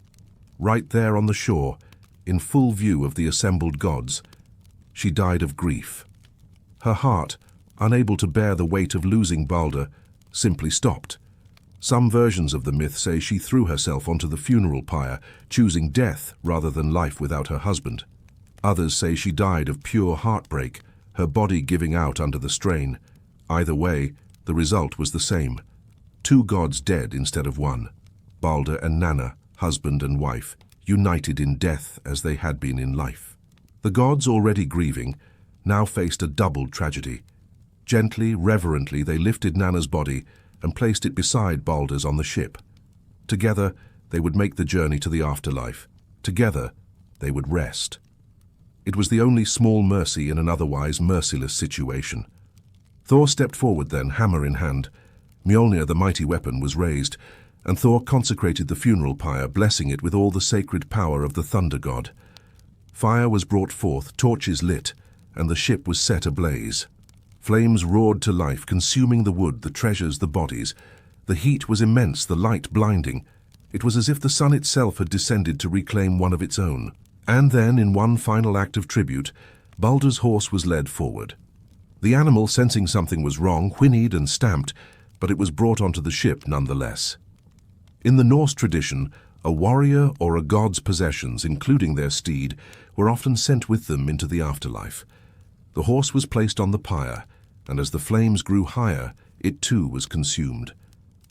S1: right there on the shore, in full view of the assembled gods. She died of grief. Her heart, unable to bear the weight of losing Baldr, simply stopped. Some versions of the myth say she threw herself onto the funeral pyre, choosing death rather than life without her husband. Others say she died of pure heartbreak, her body giving out under the strain. Either way, the result was the same. 2 gods dead instead of one. Baldr and Nanna, husband and wife, united in death as they had been in life. The gods, already grieving, now faced a double tragedy. Gently, reverently, they lifted Nanna's body and placed it beside Baldr's on the ship. Together, they would make the journey to the afterlife. Together, they would rest. It was the only small mercy in an otherwise merciless situation. Thor stepped forward then, hammer in hand. Mjolnir, the mighty weapon, was raised, and Thor consecrated the funeral pyre, blessing it with all the sacred power of the thunder god. Fire was brought forth, torches lit, and the ship was set ablaze. Flames roared to life, consuming the wood, the treasures, the bodies. The heat was immense, the light blinding. It was as if the sun itself had descended to reclaim one of its own. And then, in one final act of tribute, Baldr's horse was led forward. The animal, sensing something was wrong, whinnied and stamped, but it was brought onto the ship nonetheless. In the Norse tradition, a warrior or a god's possessions, including their steed, were often sent with them into the afterlife. The horse was placed on the pyre, and as the flames grew higher, it too was consumed.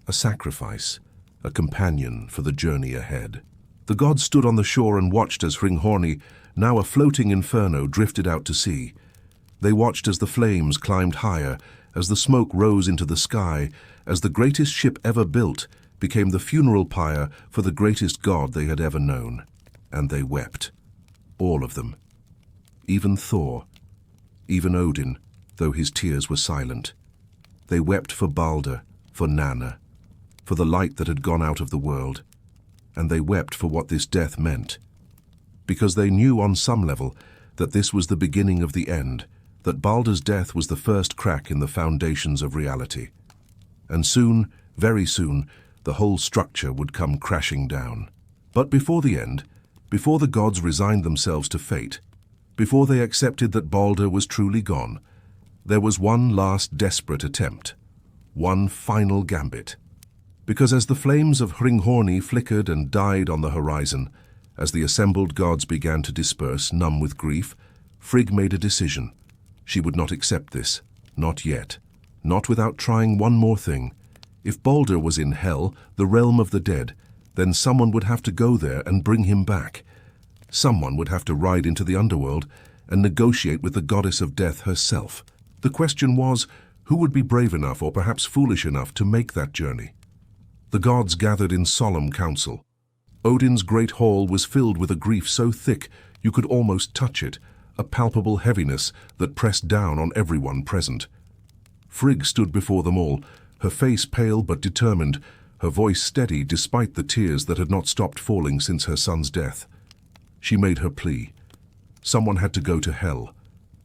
S1: A sacrifice, a companion for the journey ahead. The gods stood on the shore and watched as Hringhorni, now a floating inferno, drifted out to sea. They watched as the flames climbed higher, as the smoke rose into the sky, as the greatest ship ever built became the funeral pyre for the greatest god they had ever known. And they wept. All of them. Even Thor. Even Odin, though his tears were silent. They wept for Baldr, for Nanna, for the light that had gone out of the world. And they wept for what this death meant. Because they knew on some level that this was the beginning of the end, that Baldr's death was the first crack in the foundations of reality. And soon, very soon, the whole structure would come crashing down. But before the end, before the gods resigned themselves to fate, before they accepted that Baldr was truly gone, there was one last desperate attempt, one final gambit. Because as the flames of Hringhorni flickered and died on the horizon, as the assembled gods began to disperse, numb with grief, Frigg made a decision. She would not accept this, not yet, not without trying one more thing. If Baldr was in hell, the realm of the dead, then someone would have to go there and bring him back. Someone would have to ride into the underworld and negotiate with the goddess of death herself. The question was, who would be brave enough or perhaps foolish enough to make that journey? The gods gathered in solemn council. Odin's great hall was filled with a grief so thick you could almost touch it, a palpable heaviness that pressed down on everyone present. Frigg stood before them all, her face pale but determined, her voice steady despite the tears that had not stopped falling since her son's death. She made her plea. Someone had to go to hell.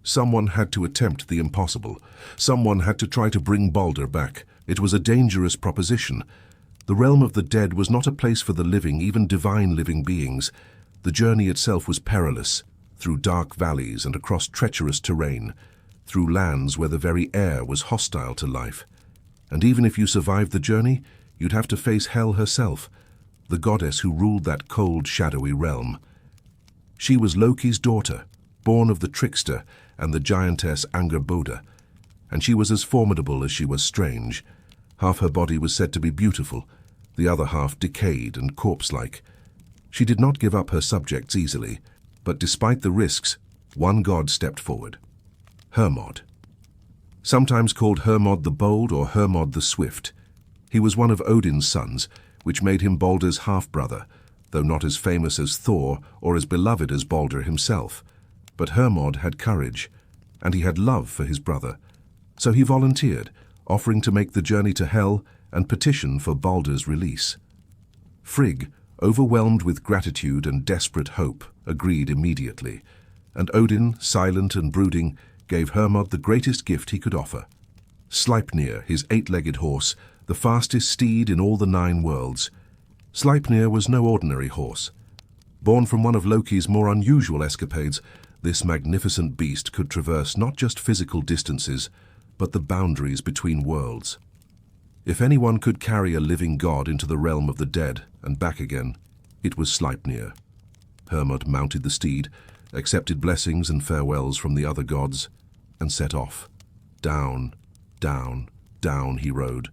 S1: Someone had to attempt the impossible. Someone had to try to bring Baldr back. It was a dangerous proposition. The realm of the dead was not a place for the living, even divine living beings. The journey itself was perilous, through dark valleys and across treacherous terrain, through lands where the very air was hostile to life. And even if you survived the journey, you'd have to face Hel herself, the goddess who ruled that cold, shadowy realm. She was Loki's daughter, born of the trickster and the giantess Angerboda, and she was as formidable as she was strange. Half her body was said to be beautiful, the other half decayed and corpse-like. She did not give up her subjects easily, but despite the risks, one god stepped forward. Hermod. Sometimes called Hermod the Bold or Hermod the Swift. He was one of Odin's sons, which made him Baldr's half-brother, though not as famous as Thor or as beloved as Baldr himself. But Hermod had courage, and he had love for his brother. So he volunteered, offering to make the journey to Hel and petition for Baldr's release. Frigg, overwhelmed with gratitude and desperate hope, agreed immediately, and Odin, silent and brooding, gave Hermod the greatest gift he could offer. Sleipnir, his 8-legged horse, the fastest steed in all the 9 worlds. Sleipnir was no ordinary horse. Born from one of Loki's more unusual escapades, this magnificent beast could traverse not just physical distances, but the boundaries between worlds. If anyone could carry a living god into the realm of the dead and back again, it was Sleipnir. Hermod mounted the steed, accepted blessings and farewells from the other gods, and set off. Down, down, down he rode,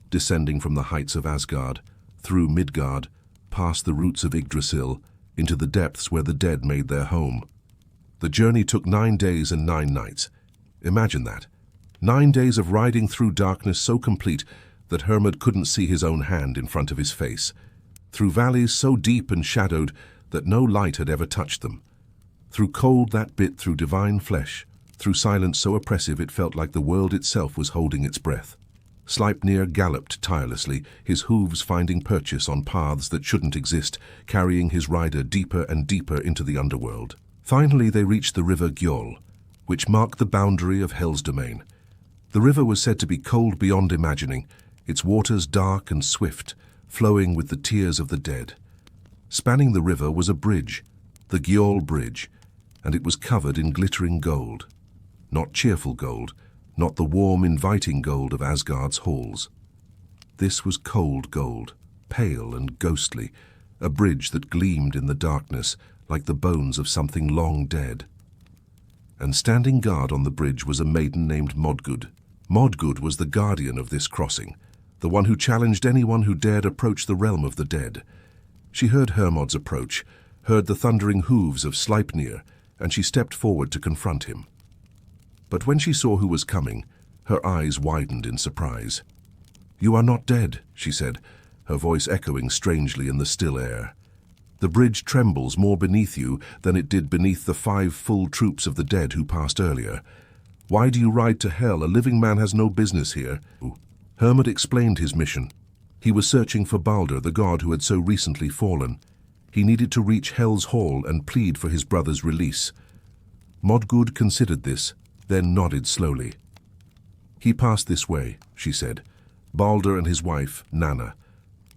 S1: descending from the heights of Asgard, through Midgard, past the roots of Yggdrasil, into the depths where the dead made their home. The journey took 9 days and 9 nights. Imagine that. 9 days of riding through darkness so complete that Hermod couldn't see his own hand in front of his face, through valleys so deep and shadowed that no light had ever touched them, through cold that bit through divine flesh, through silence so oppressive it felt like the world itself was holding its breath. Sleipnir galloped tirelessly, his hooves finding purchase on paths that shouldn't exist, carrying his rider deeper and deeper into the underworld. Finally they reached the river Gjoll, which marked the boundary of Hel's domain. The river was said to be cold beyond imagining, its waters dark and swift, flowing with the tears of the dead. Spanning the river was a bridge, the Gjoll Bridge, and it was covered in glittering gold. Not cheerful gold, not the warm, inviting gold of Asgard's halls. This was cold gold, pale and ghostly, a bridge that gleamed in the darkness like the bones of something long dead. And standing guard on the bridge was a maiden named Modgud. Modgud was the guardian of this crossing, the one who challenged anyone who dared approach the realm of the dead. She heard Hermod's approach, heard the thundering hooves of Sleipnir, and she stepped forward to confront him. But when she saw who was coming, her eyes widened in surprise. "You are not dead," she said, her voice echoing strangely in the still air. "The bridge trembles more beneath you than it did beneath the 5 full troops of the dead who passed earlier. Why do you ride to Hel? A living man has no business here." Hermod explained his mission. He was searching for Baldr, the god who had so recently fallen. He needed to reach Hel's hall and plead for his brother's release. Modgud considered this, then nodded slowly. "He passed this way," she said. "Baldr and his wife, Nanna.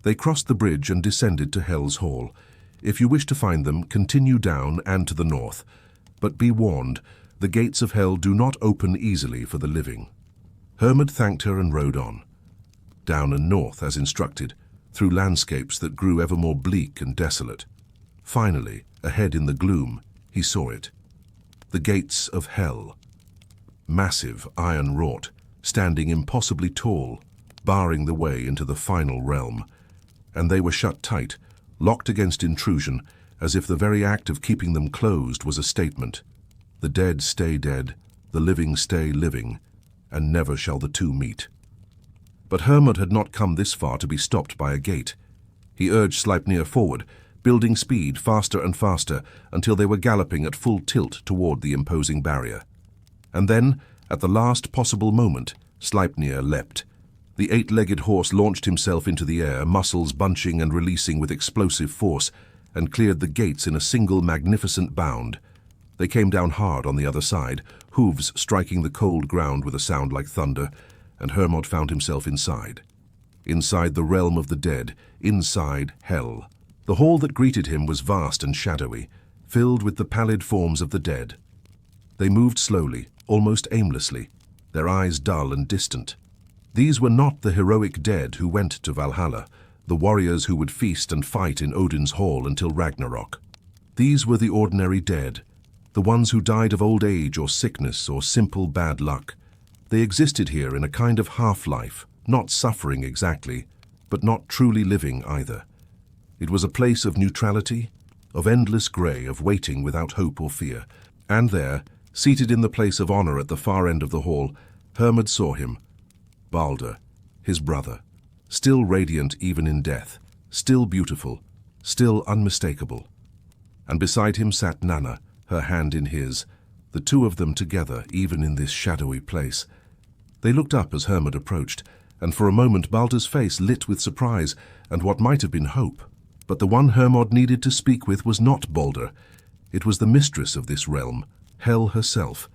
S1: They crossed the bridge and descended to Hel's hall. If you wish to find them, continue down and to the north. But be warned, the gates of Hel do not open easily for the living." Hermod thanked her and rode on. Down and north, as instructed, through landscapes that grew ever more bleak and desolate. Finally, ahead in the gloom, he saw it. The gates of Hel. Massive, iron-wrought, standing impossibly tall, barring the way into the final realm. And they were shut tight, locked against intrusion, as if the very act of keeping them closed was a statement. The dead stay dead, the living stay living, and never shall the two meet. But Hermod had not come this far to be stopped by a gate. He urged Sleipnir forward, building speed faster and faster until they were galloping at full tilt toward the imposing barrier. And then, at the last possible moment, Sleipnir leapt. The eight-legged horse launched himself into the air, muscles bunching and releasing with explosive force, and cleared the gates in a single magnificent bound. They came down hard on the other side, hooves striking the cold ground with a sound like thunder, and Hermod found himself inside. Inside the realm of the dead, inside Hell. The hall that greeted him was vast and shadowy, filled with the pallid forms of the dead. They moved slowly, almost aimlessly, their eyes dull and distant. These were not the heroic dead who went to Valhalla, the warriors who would feast and fight in Odin's hall until Ragnarök. These were the ordinary dead, the ones who died of old age or sickness or simple bad luck. They existed here in a kind of half-life, not suffering exactly, but not truly living either. It was a place of neutrality, of endless grey, of waiting without hope or fear. And there, seated in the place of honor at the far end of the hall, Hermod saw him, Baldr, his brother, still radiant even in death, still beautiful, still unmistakable. And beside him sat Nanna, her hand in his, the two of them together even in this shadowy place. They looked up as Hermod approached, and for a moment Baldr's face lit with surprise and what might have been hope. But the one Hermod needed to speak with was not Baldr. It was the mistress of this realm, Hel herself.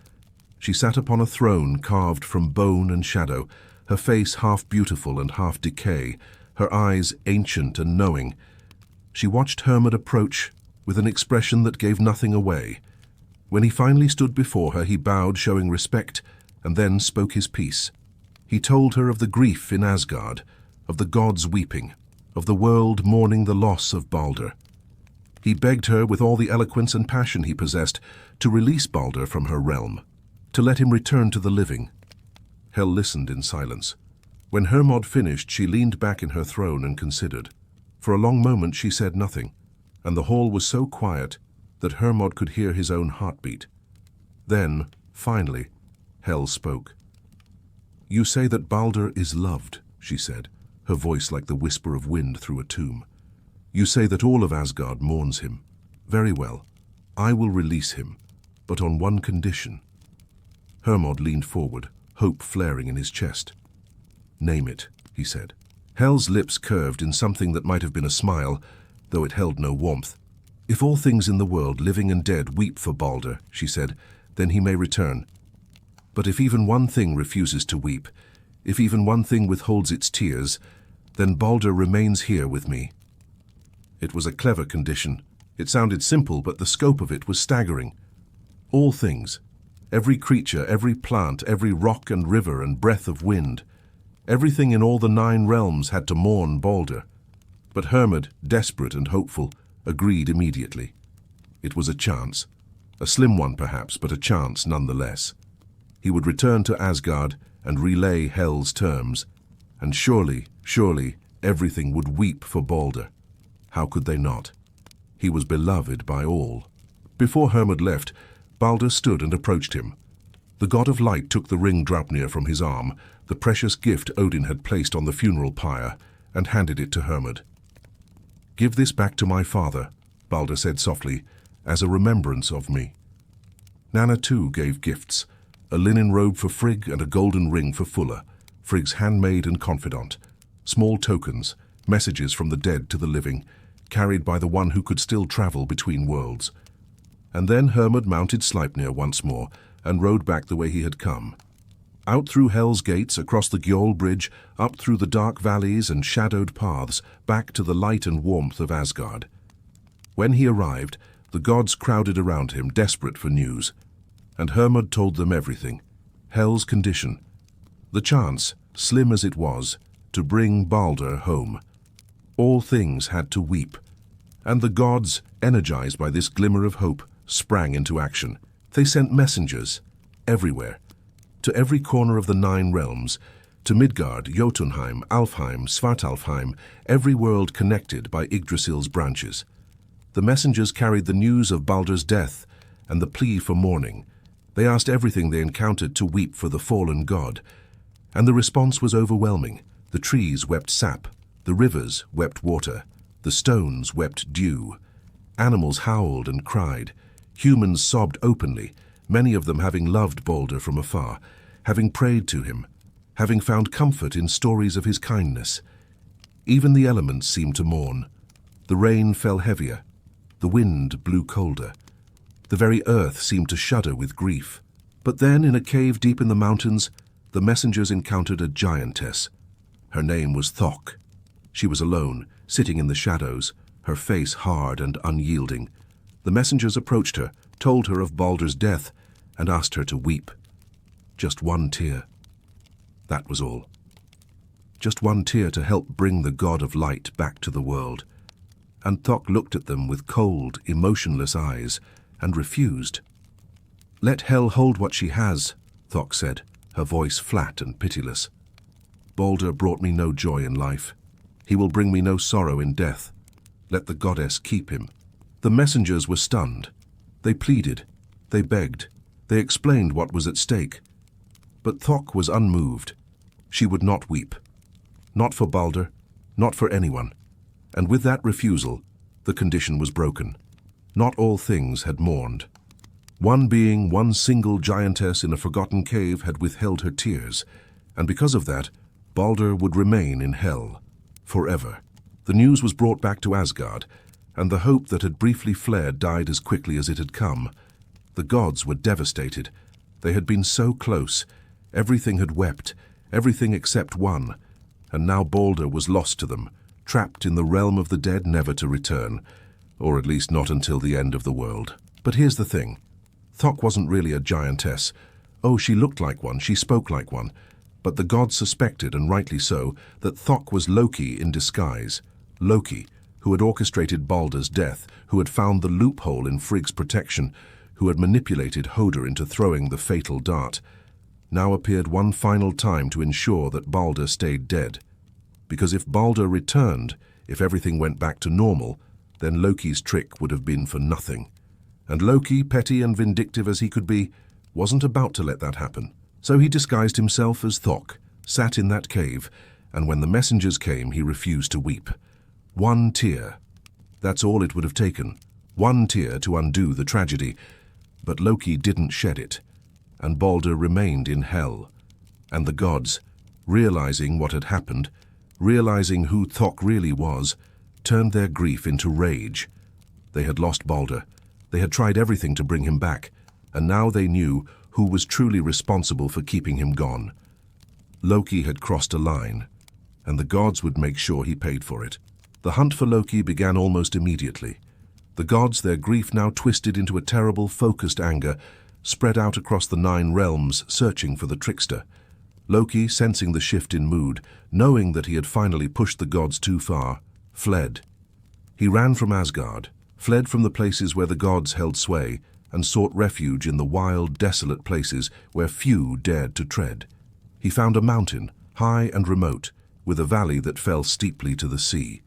S1: She sat upon a throne carved from bone and shadow, her face half beautiful and half decay, her eyes ancient and knowing. She watched Hermod approach with an expression that gave nothing away. When he finally stood before her, he bowed, showing respect, and then spoke his piece. He told her of the grief in Asgard, of the gods weeping, of the world mourning the loss of Baldr. He begged her, with all the eloquence and passion he possessed, to release Baldr from her realm, to let him return to the living. Hel listened in silence. When Hermod finished, she leaned back in her throne and considered. For a long moment she said nothing, and the hall was so quiet that Hermod could hear his own heartbeat. Then, finally, Hel spoke. "You say that Baldr is loved," she said, her voice like the whisper of wind through a tomb. "You say that all of Asgard mourns him. Very well, I will release him, but on one condition." Hermod leaned forward, hope flaring in his chest. "Name it," he said. Hel's lips curved in something that might have been a smile, though it held no warmth. "If all things in the world, living and dead, weep for Baldr," she said, "then he may return. But if even one thing refuses to weep, if even one thing withholds its tears, then Baldr remains here with me." It was a clever condition. It sounded simple, but the scope of it was staggering. All things, every creature, every plant, every rock and river and breath of wind, everything in all the 9 realms had to mourn Baldr. But Hermod, desperate and hopeful, agreed immediately. It was a chance. A slim one perhaps, but a chance nonetheless. He would return to Asgard and relay Hel's terms, and surely, surely, everything would weep for Baldr. How could they not? He was beloved by all. Before Hermod left, Baldr stood and approached him. The god of light took the ring Draupnir from his arm, the precious gift Odin had placed on the funeral pyre, and handed it to Hermod. "Give this back to my father," Baldr said softly, "as a remembrance of me." Nanna too gave gifts, a linen robe for Frigg and a golden ring for Fulla, Frigg's handmaid and confidant, small tokens, messages from the dead to the living, carried by the one who could still travel between worlds. And then Hermod mounted Sleipnir once more and rode back the way he had come. Out through Hel's gates, across the Gjöll bridge, up through the dark valleys and shadowed paths, back to the light and warmth of Asgard. When he arrived, the gods crowded around him, desperate for news. And Hermod told them everything. Hel's condition. The chance, slim as it was, to bring Baldr home. All things had to weep. And the gods, energized by this glimmer of hope, sprang into action. They sent messengers, everywhere, to every corner of the 9 realms, to Midgard, Jotunheim, Alfheim, Svartalfheim, every world connected by Yggdrasil's branches. The messengers carried the news of Baldr's death and the plea for mourning. They asked everything they encountered to weep for the fallen god, and the response was overwhelming. The trees wept sap, the rivers wept water, the stones wept dew. Animals howled and cried. Humans sobbed openly, many of them having loved Baldr from afar, having prayed to him. having found comfort in stories of his kindness. Even the elements seemed to mourn. The rain fell heavier, the wind blew colder. The very earth seemed to shudder with grief. But then, in a cave deep in the mountains, the messengers encountered a giantess. Her name was Thok. She was alone, sitting in the shadows, her face hard and unyielding. The messengers approached her, told her of Baldr's death, and asked her to weep. Just one tear. That was all. Just one tear to help bring the god of light back to the world. And Thok looked at them with cold, emotionless eyes, and refused. "Let hell hold what she has," Thok said, her voice flat and pitiless. "Baldr brought me no joy in life. He will bring me no sorrow in death. Let the goddess keep him." The messengers were stunned. They pleaded, they begged, they explained what was at stake. But Thok was unmoved. She would not weep. Not for Baldr, not for anyone. And with that refusal, the condition was broken. Not all things had mourned. One being, one single giantess in a forgotten cave had withheld her tears, and because of that, Baldr would remain in hell, forever. The news was brought back to Asgard, and the hope that had briefly flared died as quickly as it had come. The gods were devastated. They had been so close. Everything had wept, everything except one, and now Baldr was lost to them, trapped in the realm of the dead never to return, or at least not until the end of the world. But here's the thing. Thok wasn't really a giantess. Oh, she looked like one, she spoke like one. But the gods suspected, and rightly so, that Thok was Loki in disguise. Loki, who had orchestrated Baldr's death, who had found the loophole in Frigg's protection, who had manipulated Hodr into throwing the fatal dart, now appeared one final time to ensure that Baldr stayed dead. Because if Baldr returned, if everything went back to normal, then Loki's trick would have been for nothing. And Loki, petty and vindictive as he could be, wasn't about to let that happen. So he disguised himself as Thok, sat in that cave, and when the messengers came, he refused to weep. One tear. That's all it would have taken. One tear to undo the tragedy. But Loki didn't shed it, and Baldr remained in hell. And the gods, realizing what had happened, realizing who Thok really was, turned their grief into rage. They had lost Baldr. They had tried everything to bring him back, and now they knew who was truly responsible for keeping him gone. Loki had crossed a line, and the gods would make sure he paid for it. The hunt for Loki began almost immediately. The gods, their grief now twisted into a terrible, focused anger, spread out across the 9 realms, searching for the trickster. Loki, sensing the shift in mood, knowing that he had finally pushed the gods too far, fled. He ran from Asgard, fled from the places where the gods held sway, and sought refuge in the wild, desolate places where few dared to tread. He found a mountain, high and remote, with a valley that fell steeply to the sea.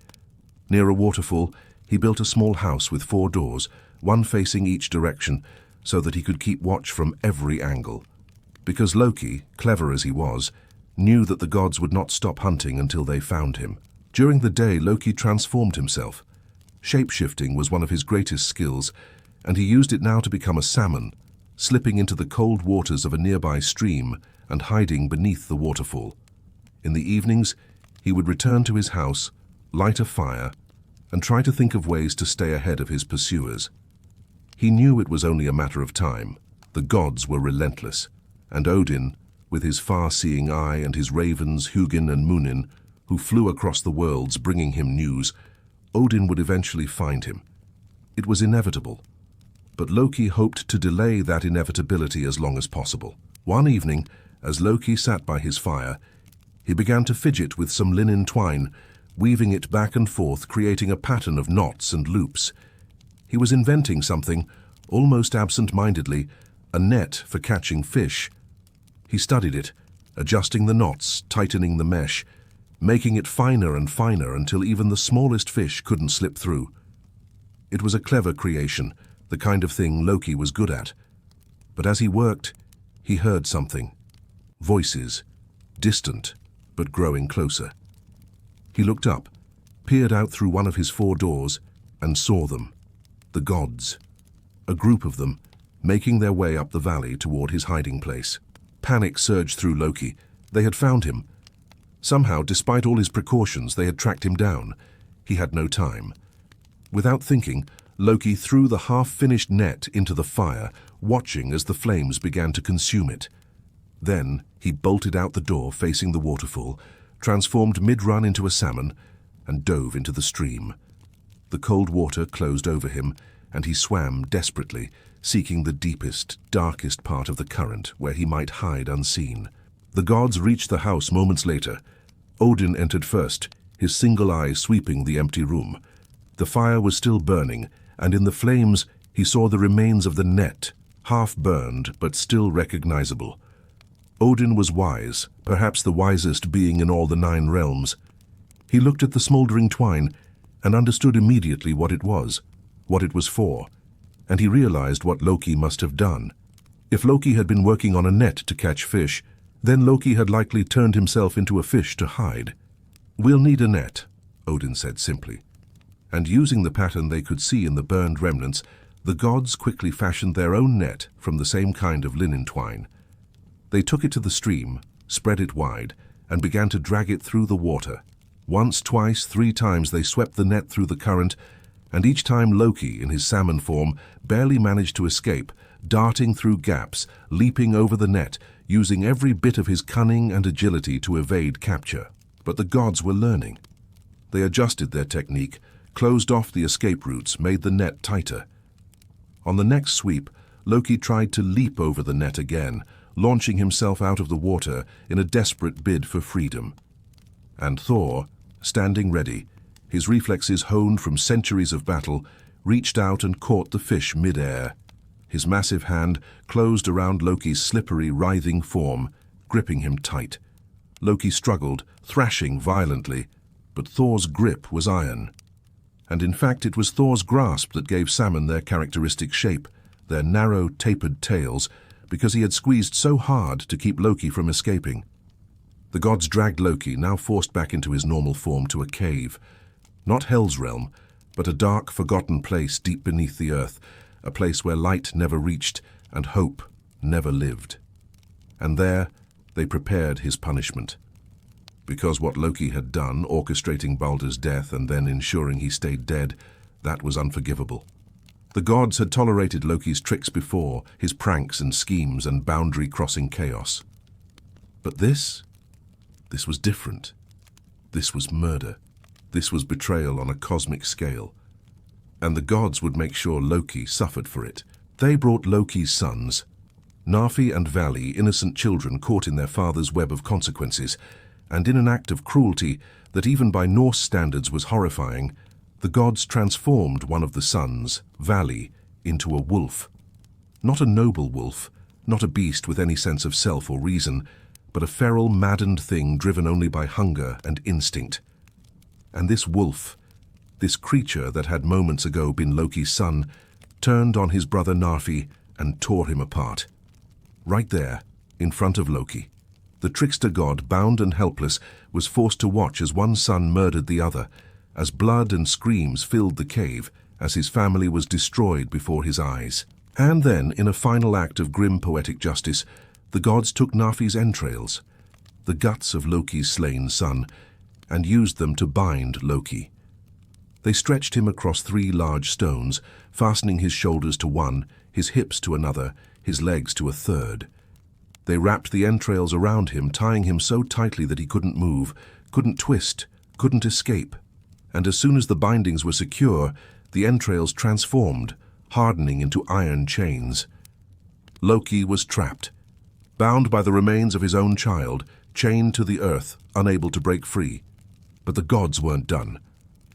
S1: Near a waterfall, he built a small house with 4 doors, one facing each direction, so that he could keep watch from every angle. Because Loki, clever as he was, knew that the gods would not stop hunting until they found him. During the day, Loki transformed himself. Shape-shifting was one of his greatest skills, and he used it now to become a salmon, slipping into the cold waters of a nearby stream and hiding beneath the waterfall. In the evenings, he would return to his house, light a fire, and try to think of ways to stay ahead of his pursuers. He knew it was only a matter of time. The gods were relentless, and Odin, with his far-seeing eye and his ravens Hugin and Munin, who flew across the worlds bringing him news, Odin would eventually find him. It was inevitable. But Loki hoped to delay that inevitability as long as possible. One evening, as Loki sat by his fire, he began to fidget with some linen twine, weaving it back and forth, creating a pattern of knots and loops. He was inventing something, almost absent-mindedly, a net for catching fish. He studied it, adjusting the knots, tightening the mesh, making it finer and finer until even the smallest fish couldn't slip through. It was a clever creation, the kind of thing Loki was good at. But as he worked, he heard something. Voices, distant, but growing closer. He looked up, peered out through one of his 4 doors, and saw them. The gods. A group of them, making their way up the valley toward his hiding place. Panic surged through Loki, They had found him. Somehow, despite all his precautions, they had tracked him down. He had no time. Without thinking, Loki threw the half-finished net into the fire, watching as the flames began to consume it. Then he bolted out the door facing the waterfall, transformed mid-run into a salmon, and dove into the stream. The cold water closed over him, and he swam desperately, seeking the deepest, darkest part of the current where he might hide unseen. The gods reached the house moments later. Odin entered first, his single eye sweeping the empty room. The fire was still burning, and in the flames he saw the remains of the net, half-burned but still recognizable. Odin was wise, perhaps the wisest being in all the 9 realms. He looked at the smoldering twine and understood immediately what it was for, and he realized what Loki must have done. If Loki had been working on a net to catch fish, then Loki had likely turned himself into a fish to hide. "We'll need a net," Odin said simply. And using the pattern they could see in the burned remnants, the gods quickly fashioned their own net from the same kind of linen twine. They took it to the stream, spread it wide, and began to drag it through the water. Once, twice, 3 times they swept the net through the current, and each time Loki, in his salmon form, barely managed to escape, darting through gaps, leaping over the net, using every bit of his cunning and agility to evade capture. But the gods were learning. They adjusted their technique, closed off the escape routes, made the net tighter. On the next sweep, Loki tried to leap over the net again, launching himself out of the water in a desperate bid for freedom. And Thor, standing ready, his reflexes honed from centuries of battle, reached out and caught the fish mid-air. His massive hand closed around Loki's slippery, writhing form, gripping him tight. Loki struggled, thrashing violently, but Thor's grip was iron. And in fact, it was Thor's grasp that gave salmon their characteristic shape, their narrow, tapered tails, because he had squeezed so hard to keep Loki from escaping. The gods dragged Loki, now forced back into his normal form, to a cave. Not Hell's realm, but a dark, forgotten place deep beneath the earth, a place where light never reached and hope never lived. And there they prepared his punishment. Because what Loki had done, orchestrating Baldr's death and then ensuring he stayed dead, that was unforgivable. The gods had tolerated Loki's tricks before, his pranks and schemes and boundary-crossing chaos. But this was different. This was murder. This was betrayal on a cosmic scale. And the gods would make sure Loki suffered for it. They brought Loki's sons, Narfi and Vali, innocent children caught in their father's web of consequences, and in an act of cruelty that even by Norse standards was horrifying, the gods transformed one of the sons, Vali, into a wolf. Not a noble wolf, not a beast with any sense of self or reason, but a feral, maddened thing driven only by hunger and instinct. And this wolf, this creature that had moments ago been Loki's son, turned on his brother Narfi and tore him apart. Right there, in front of Loki, the trickster god, bound and helpless, was forced to watch as one son murdered the other, as blood and screams filled the cave, as his family was destroyed before his eyes. And then, in a final act of grim poetic justice, the gods took Narfi's entrails, the guts of Loki's slain son, and used them to bind Loki. They stretched him across 3 large stones, fastening his shoulders to one, his hips to another, his legs to a third. They wrapped the entrails around him, tying him so tightly that he couldn't move, couldn't twist, couldn't escape. And as soon as the bindings were secure, the entrails transformed, hardening into iron chains. Loki was trapped, bound by the remains of his own child, chained to the earth, unable to break free. But the gods weren't done.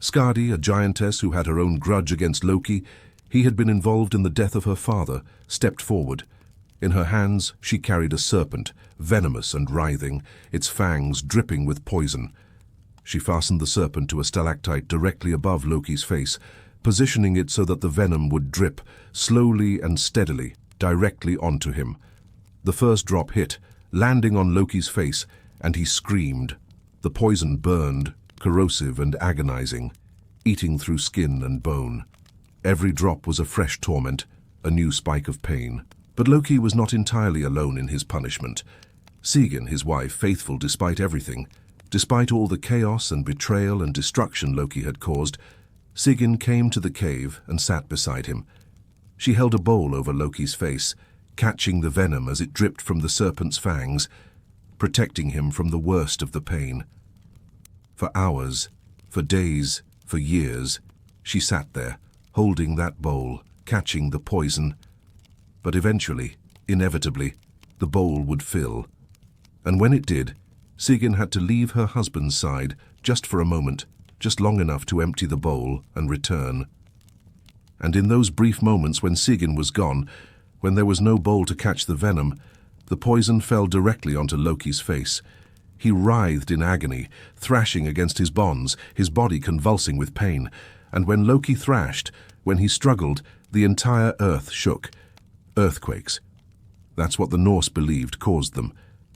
S1: Skadi, a giantess who had her own grudge against Loki, he had been involved in the death of her father, stepped forward. In her hands she carried a serpent, venomous and writhing, its fangs dripping with poison. She fastened the serpent to a stalactite directly above Loki's face, positioning it so that the venom would drip, slowly and steadily, directly onto him. The first drop hit, landing on Loki's face, and he screamed. The poison burned, corrosive and agonizing, eating through skin and bone. Every drop was a fresh torment, a new spike of pain. But Loki was not entirely alone in his punishment. Sigyn, his wife, faithful despite everything, despite all the chaos and betrayal and destruction Loki had caused, Sigyn came to the cave and sat beside him. She held a bowl over Loki's face, catching the venom as it dripped from the serpent's fangs, protecting him from the worst of the pain. For hours, for days, for years, she sat there, holding that bowl, catching the poison. But eventually, inevitably, the bowl would fill. And when it did, Sigyn had to leave her husband's side just for a moment, just long enough to empty the bowl and return. And in those brief moments when Sigyn was gone, when there was no bowl to catch the venom, the poison fell directly onto Loki's face. He writhed in agony, thrashing against his bonds, his body convulsing with pain. And when Loki thrashed, when he struggled, the entire earth shook. Earthquakes. That's what the Norse believed caused them.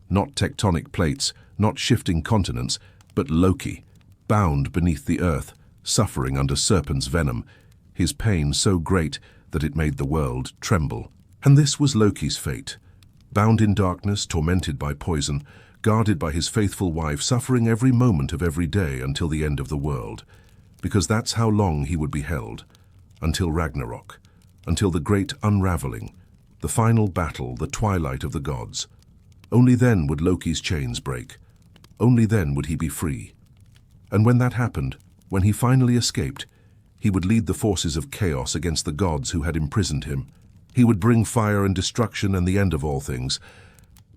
S1: Not tectonic plates, not shifting continents, but Loki, bound beneath the earth, suffering under serpent's venom, his pain so great that it made the world tremble. And this was Loki's fate. Bound in darkness, tormented by poison, guarded by his faithful wife, suffering every moment of every day until the end of the world. Because that's how long he would be held. Until Ragnarök. Until the great unraveling. The final battle, the twilight of the gods. Only then would Loki's chains break. Only then would he be free. And when that happened, when he finally escaped, he would lead the forces of chaos against the gods who had imprisoned him. He would bring fire and destruction and the end of all things.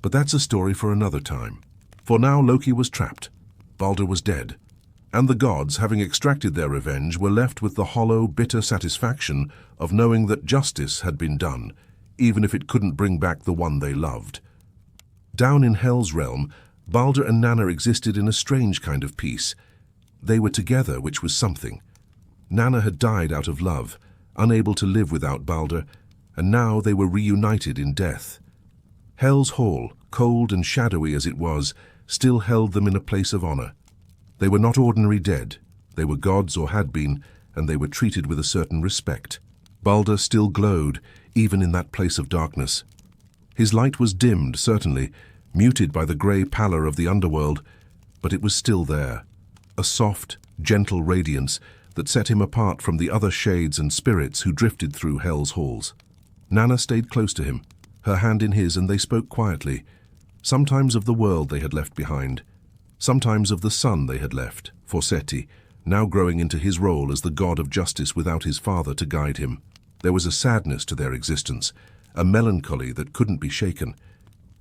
S1: But that's a story for another time. For now Loki was trapped. Baldr was dead. And the gods, having extracted their revenge, were left with the hollow, bitter satisfaction of knowing that justice had been done, even if it couldn't bring back the one they loved. Down in Hel's realm, Baldr and Nanna existed in a strange kind of peace. They were together, which was something. Nanna had died out of love, unable to live without Baldr, and now they were reunited in death. Hel's hall, cold and shadowy as it was, still held them in a place of honor. They were not ordinary dead. They were gods or had been, and they were treated with a certain respect. Baldr still glowed, even in that place of darkness. His light was dimmed, certainly, muted by the grey pallor of the underworld, but it was still there, a soft, gentle radiance that set him apart from the other shades and spirits who drifted through Hel's halls. Nanna stayed close to him, her hand in his, and they spoke quietly, sometimes of the world they had left behind, sometimes of the son they had left, Forseti, now growing into his role as the god of justice without his father to guide him. There was a sadness to their existence, a melancholy that couldn't be shaken.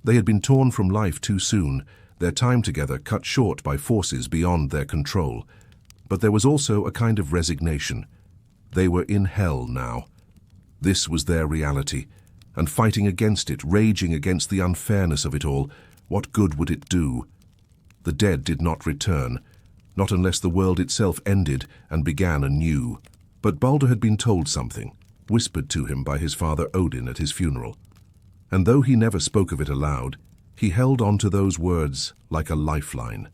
S1: They had been torn from life too soon, their time together cut short by forces beyond their control. But there was also a kind of resignation. They were in Hel now. This was their reality, and fighting against it, raging against the unfairness of it all, what good would it do? The dead did not return, not unless the world itself ended and began anew. But Baldr had been told something, whispered to him by his father Odin at his funeral. And though he never spoke of it aloud, he held on to those words like a lifeline.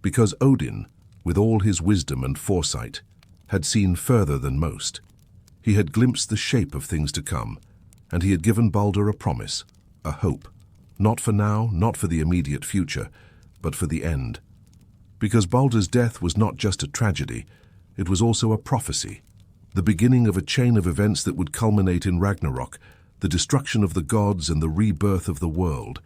S1: Because Odin, with all his wisdom and foresight, had seen further than most. He had glimpsed the shape of things to come, and he had given Baldr a promise, a hope, not for now, not for the immediate future, but for the end. Because Baldr's death was not just a tragedy, it was also a prophecy, the beginning of a chain of events that would culminate in Ragnarök, the destruction of the gods and the rebirth of the world.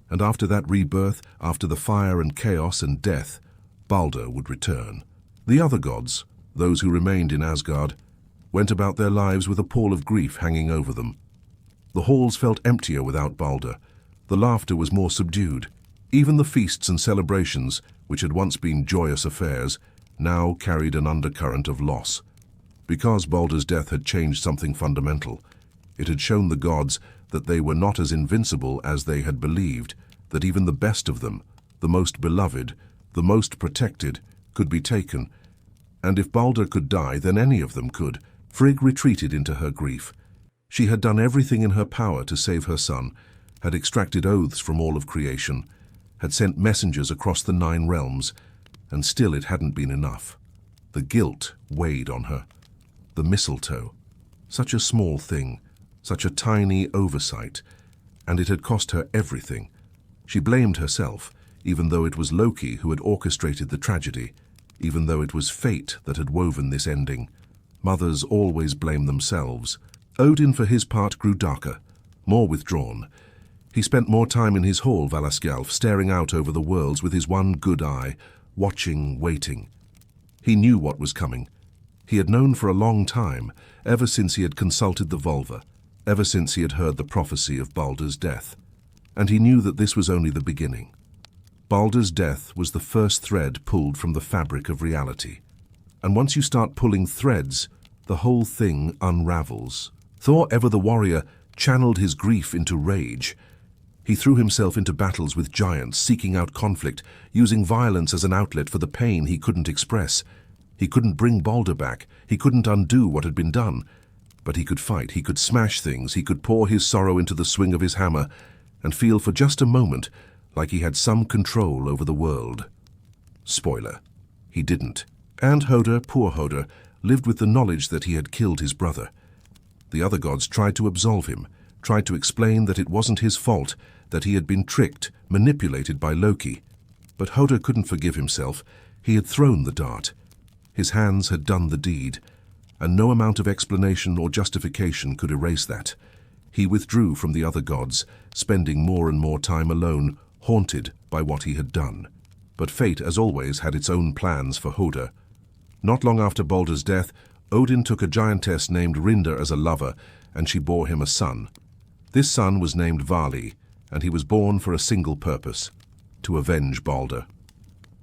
S1: And after that rebirth, after the fire and chaos and death, Baldr would return. The other gods, those who remained in Asgard, went about their lives with a pall of grief hanging over them. The halls felt emptier without Baldr. The laughter was more subdued. Even the feasts and celebrations, which had once been joyous affairs, now carried an undercurrent of loss. Because Baldr's death had changed something fundamental. It had shown the gods that they were not as invincible as they had believed, that even the best of them, the most beloved, the most protected, could be taken. And if Baldr could die, then any of them could. Frigg retreated into her grief. She had done everything in her power to save her son, had extracted oaths from all of creation, had sent messengers across the 9 realms, and still it hadn't been enough. The guilt weighed on her. The mistletoe, such a small thing, such a tiny oversight, and it had cost her everything. She blamed herself, even though it was Loki who had orchestrated the tragedy, even though it was fate that had woven this ending. Mothers always blame themselves. Odin, for his part, grew darker, more withdrawn. He spent more time in his hall, Valaskjalf, staring out over the worlds with his one good eye, watching, waiting. He knew what was coming. He had known for a long time, ever since he had consulted the Volva, ever since he had heard the prophecy of Baldr's death. And he knew that this was only the beginning. Baldr's death was the first thread pulled from the fabric of reality. And once you start pulling threads, the whole thing unravels. Thor, ever the warrior, channeled his grief into rage. He threw himself into battles with giants, seeking out conflict, using violence as an outlet for the pain he couldn't express. He couldn't bring Baldr back, he couldn't undo what had been done. But he could fight, he could smash things, he could pour his sorrow into the swing of his hammer, and feel for just a moment like he had some control over the world. Spoiler: he didn't. And Hoder, poor Hoder, lived with the knowledge that he had killed his brother. The other gods tried to absolve him, tried to explain that it wasn't his fault, that he had been tricked, manipulated by Loki. But Hoder couldn't forgive himself. He had thrown the dart. His hands had done the deed, and no amount of explanation or justification could erase that. He withdrew from the other gods, spending more and more time alone, haunted by what he had done. But fate, as always, had its own plans for Hoder. Not long after Baldr's death, Odin took a giantess named Rinda as a lover, and she bore him a son. This son was named Vali, and he was born for a single purpose: to avenge Baldr.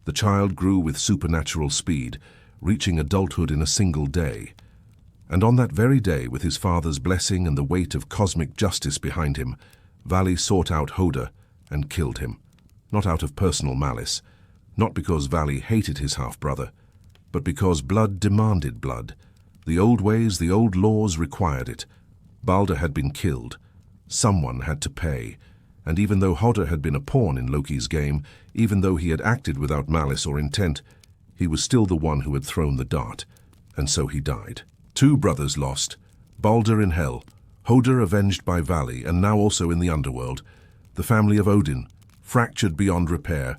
S1: The child grew with supernatural speed, reaching adulthood in a single day. And on that very day, with his father's blessing and the weight of cosmic justice behind him, Vali sought out Hoder and killed him. Not out of personal malice, not because Vali hated his half-brother, but because blood demanded blood. The old ways, the old laws required it. Baldr had been killed. Someone had to pay. And even though Hoder had been a pawn in Loki's game, even though he had acted without malice or intent, he was still the one who had thrown the dart. And so he died. 2 brothers lost. Baldr in hell, Hoder avenged by Vali, and now also in the underworld. The family of Odin, fractured beyond repair,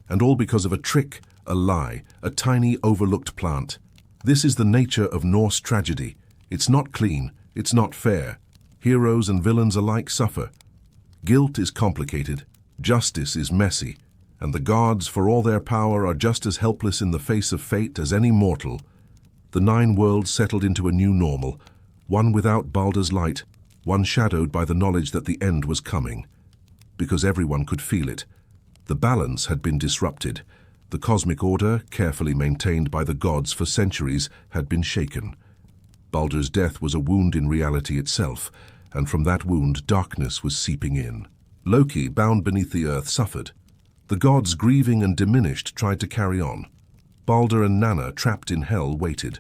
S1: and all because of a trick, a lie, a tiny overlooked plant. This is the nature of Norse tragedy. It's not clean, it's not fair. Heroes and villains alike suffer. Guilt is complicated, justice is messy, and the gods, for all their power, are just as helpless in the face of fate as any mortal. The 9 worlds settled into a new normal, one without Baldr's light, one shadowed by the knowledge that the end was coming. Because everyone could feel it. The balance had been disrupted. The cosmic order, carefully maintained by the gods for centuries, had been shaken. Baldr's death was a wound in reality itself, and from that wound darkness was seeping in. Loki, bound beneath the earth, suffered. The gods, grieving and diminished, tried to carry on. Baldr and Nanna, trapped in hell, waited.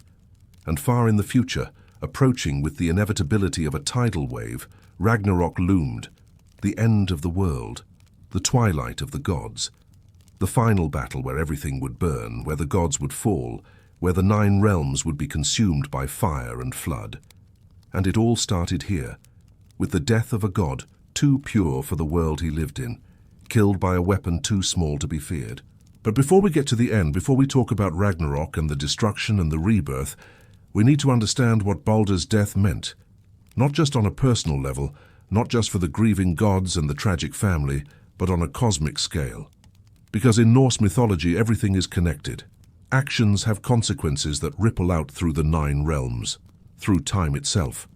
S1: And far in the future, approaching with the inevitability of a tidal wave, Ragnarök loomed. The end of the world, the twilight of the gods. The final battle where everything would burn, where the gods would fall, where the 9 realms would be consumed by fire and flood. And it all started here, with the death of a god too pure for the world he lived in, killed by a weapon too small to be feared. But before we get to the end, before we talk about Ragnarök and the destruction and the rebirth, we need to understand what Baldr's death meant. Not just on a personal level, not just for the grieving gods and the tragic family, but on a cosmic scale. Because in Norse mythology, everything is connected. Actions have consequences that ripple out through the 9 realms, through time itself.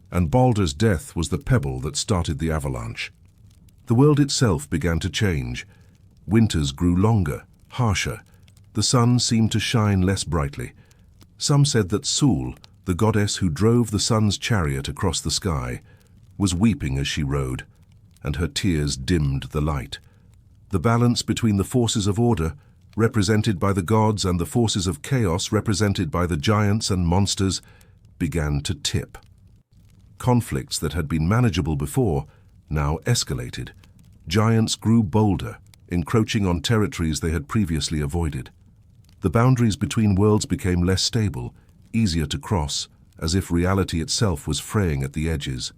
S1: And Baldr's death was the pebble that started the avalanche. The world itself began to change. Winters grew longer, harsher. The sun seemed to shine less brightly. Some said that Sul, the goddess who drove the sun's chariot across the sky, was weeping as she rode, and her tears dimmed the light. The balance between the forces of order, represented by the gods, and the forces of chaos, represented by the giants and monsters, began to tip. Conflicts that had been manageable before now escalated. Giants grew bolder, encroaching on territories they had previously avoided. The boundaries between worlds became less stable, easier to cross, as if reality itself was fraying at the edges.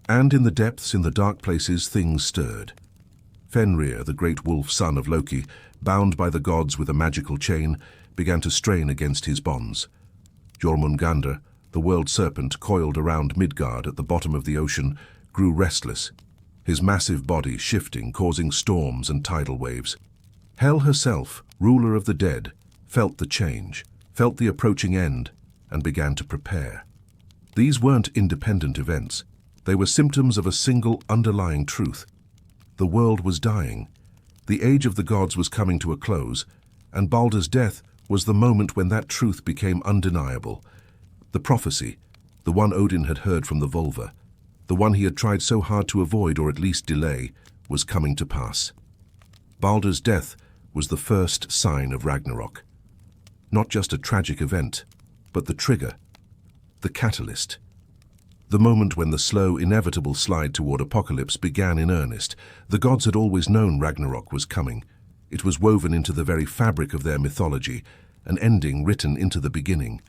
S1: And in the depths, in the dark places, things stirred. Fenrir, the great wolf son of Loki, bound by the gods with a magical chain, began to strain against his bonds. Jormungandr, the world serpent coiled around Midgard at the bottom of the ocean, grew restless, his massive body shifting, causing storms and tidal waves. Hel herself, ruler of the dead, felt the change, felt the approaching end, and began to prepare. These weren't independent events. They were symptoms of a single underlying truth. The world was dying. The age of the gods was coming to a close, and Baldr's death was the moment when that truth became undeniable. The prophecy, the one Odin had heard from the vulva, the one he had tried so hard to avoid or at least delay, was coming to pass. Baldr's death was the first sign of Ragnarök. Not just a tragic event, but the trigger, the catalyst. The moment when the slow, inevitable slide toward apocalypse began in earnest. The gods had always known Ragnarök was coming. It was woven into the very fabric of their mythology, an ending written into the beginning.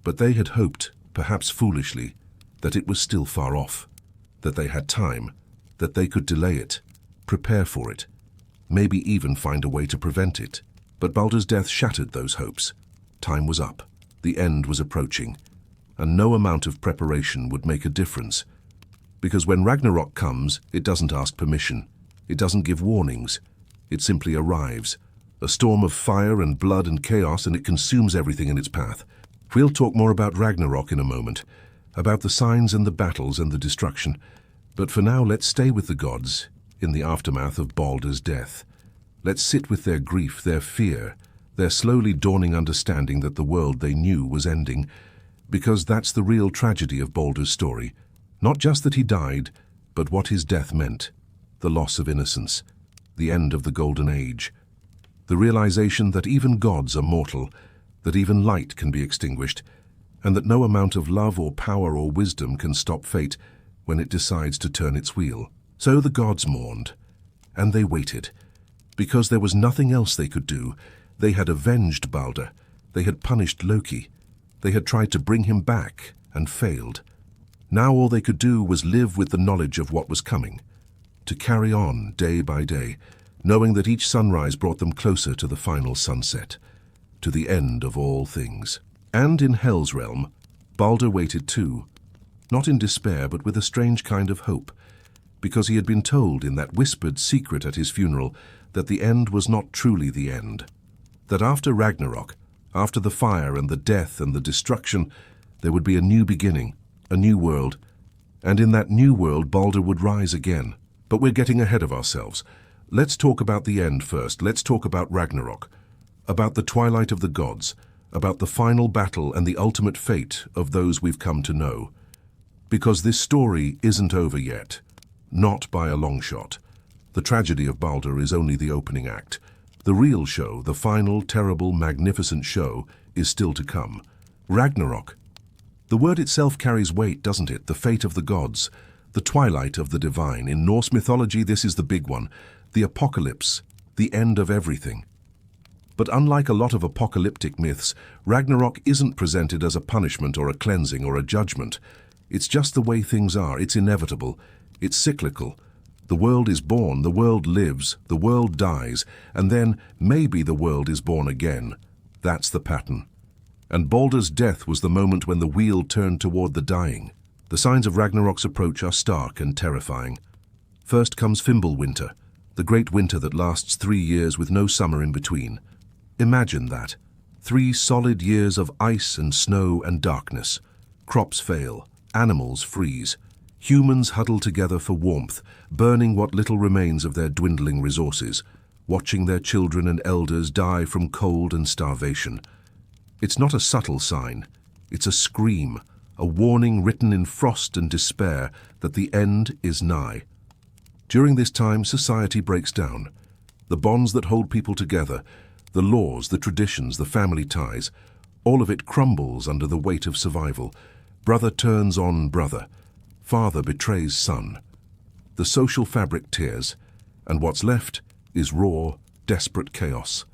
S1: But they had hoped, perhaps foolishly, that it was still far off, that they had time, that they could delay it, prepare for it, maybe even find a way to prevent it. But Baldr's death shattered those hopes. Time was up. The end was approaching. And no amount of preparation would make a difference. Because when Ragnarök comes, it doesn't ask permission. It doesn't give warnings. It simply arrives. A storm of fire and blood and chaos, and it consumes everything in its path. We'll talk more about Ragnarök in a moment, about the signs and the battles and the destruction. But for now, let's stay with the gods in the aftermath of Baldr's death. Let's sit with their grief, their fear, their slowly dawning understanding that the world they knew was ending. Because that's the real tragedy of Baldr's story. Not just that he died, but what his death meant. The loss of innocence, the end of the Golden Age. The realization that even gods are mortal, that even light can be extinguished, and that no amount of love or power or wisdom can stop fate when it decides to turn its wheel. So the gods mourned, and they waited. Because there was nothing else they could do. They had avenged Baldr. They had punished Loki. They had tried to bring him back and failed. Now all they could do was live with the knowledge of what was coming, to carry on day by day, knowing that each sunrise brought them closer to the final sunset, to the end of all things. And in Hel's realm, Baldr waited too, not in despair but with a strange kind of hope, because he had been told in that whispered secret at his funeral that the end was not truly the end, that after Ragnarök, after the fire and the death and the destruction, there would be a new beginning, a new world, and in that new world Baldr would rise again. But we're getting ahead of ourselves. Let's talk about the end first. Let's talk about Ragnarök, about the twilight of the gods, about the final battle and the ultimate fate of those we've come to know. Because this story isn't over yet, not by a long shot. The tragedy of Baldr is only the opening act. The real show, the final, terrible, magnificent show, is still to come. Ragnarök. The word itself carries weight, doesn't it? The fate of the gods, the twilight of the divine. In Norse mythology, this is the big one. The apocalypse, the end of everything. But unlike a lot of apocalyptic myths, Ragnarök isn't presented as a punishment or a cleansing or a judgment. It's just the way things are. It's inevitable. It's cyclical. The world is born, the world lives, the world dies, and then maybe the world is born again. That's the pattern. And Baldr's death was the moment when the wheel turned toward the dying. The signs of Ragnarök's approach are stark and terrifying. First comes Fimbulwinter, the great winter that lasts 3 years with no summer in between. Imagine that. 3 solid years of ice and snow and darkness. Crops fail, animals freeze. Humans huddle together for warmth, burning what little remains of their dwindling resources, watching their children and elders die from cold and starvation. It's not a subtle sign. It's a scream, a warning written in frost and despair that the end is nigh. During this time, society breaks down. The bonds that hold people together, the laws, the traditions, the family ties, all of it crumbles under the weight of survival. Brother turns on brother. Father betrays son. The social fabric tears, and what's left is raw, desperate chaos.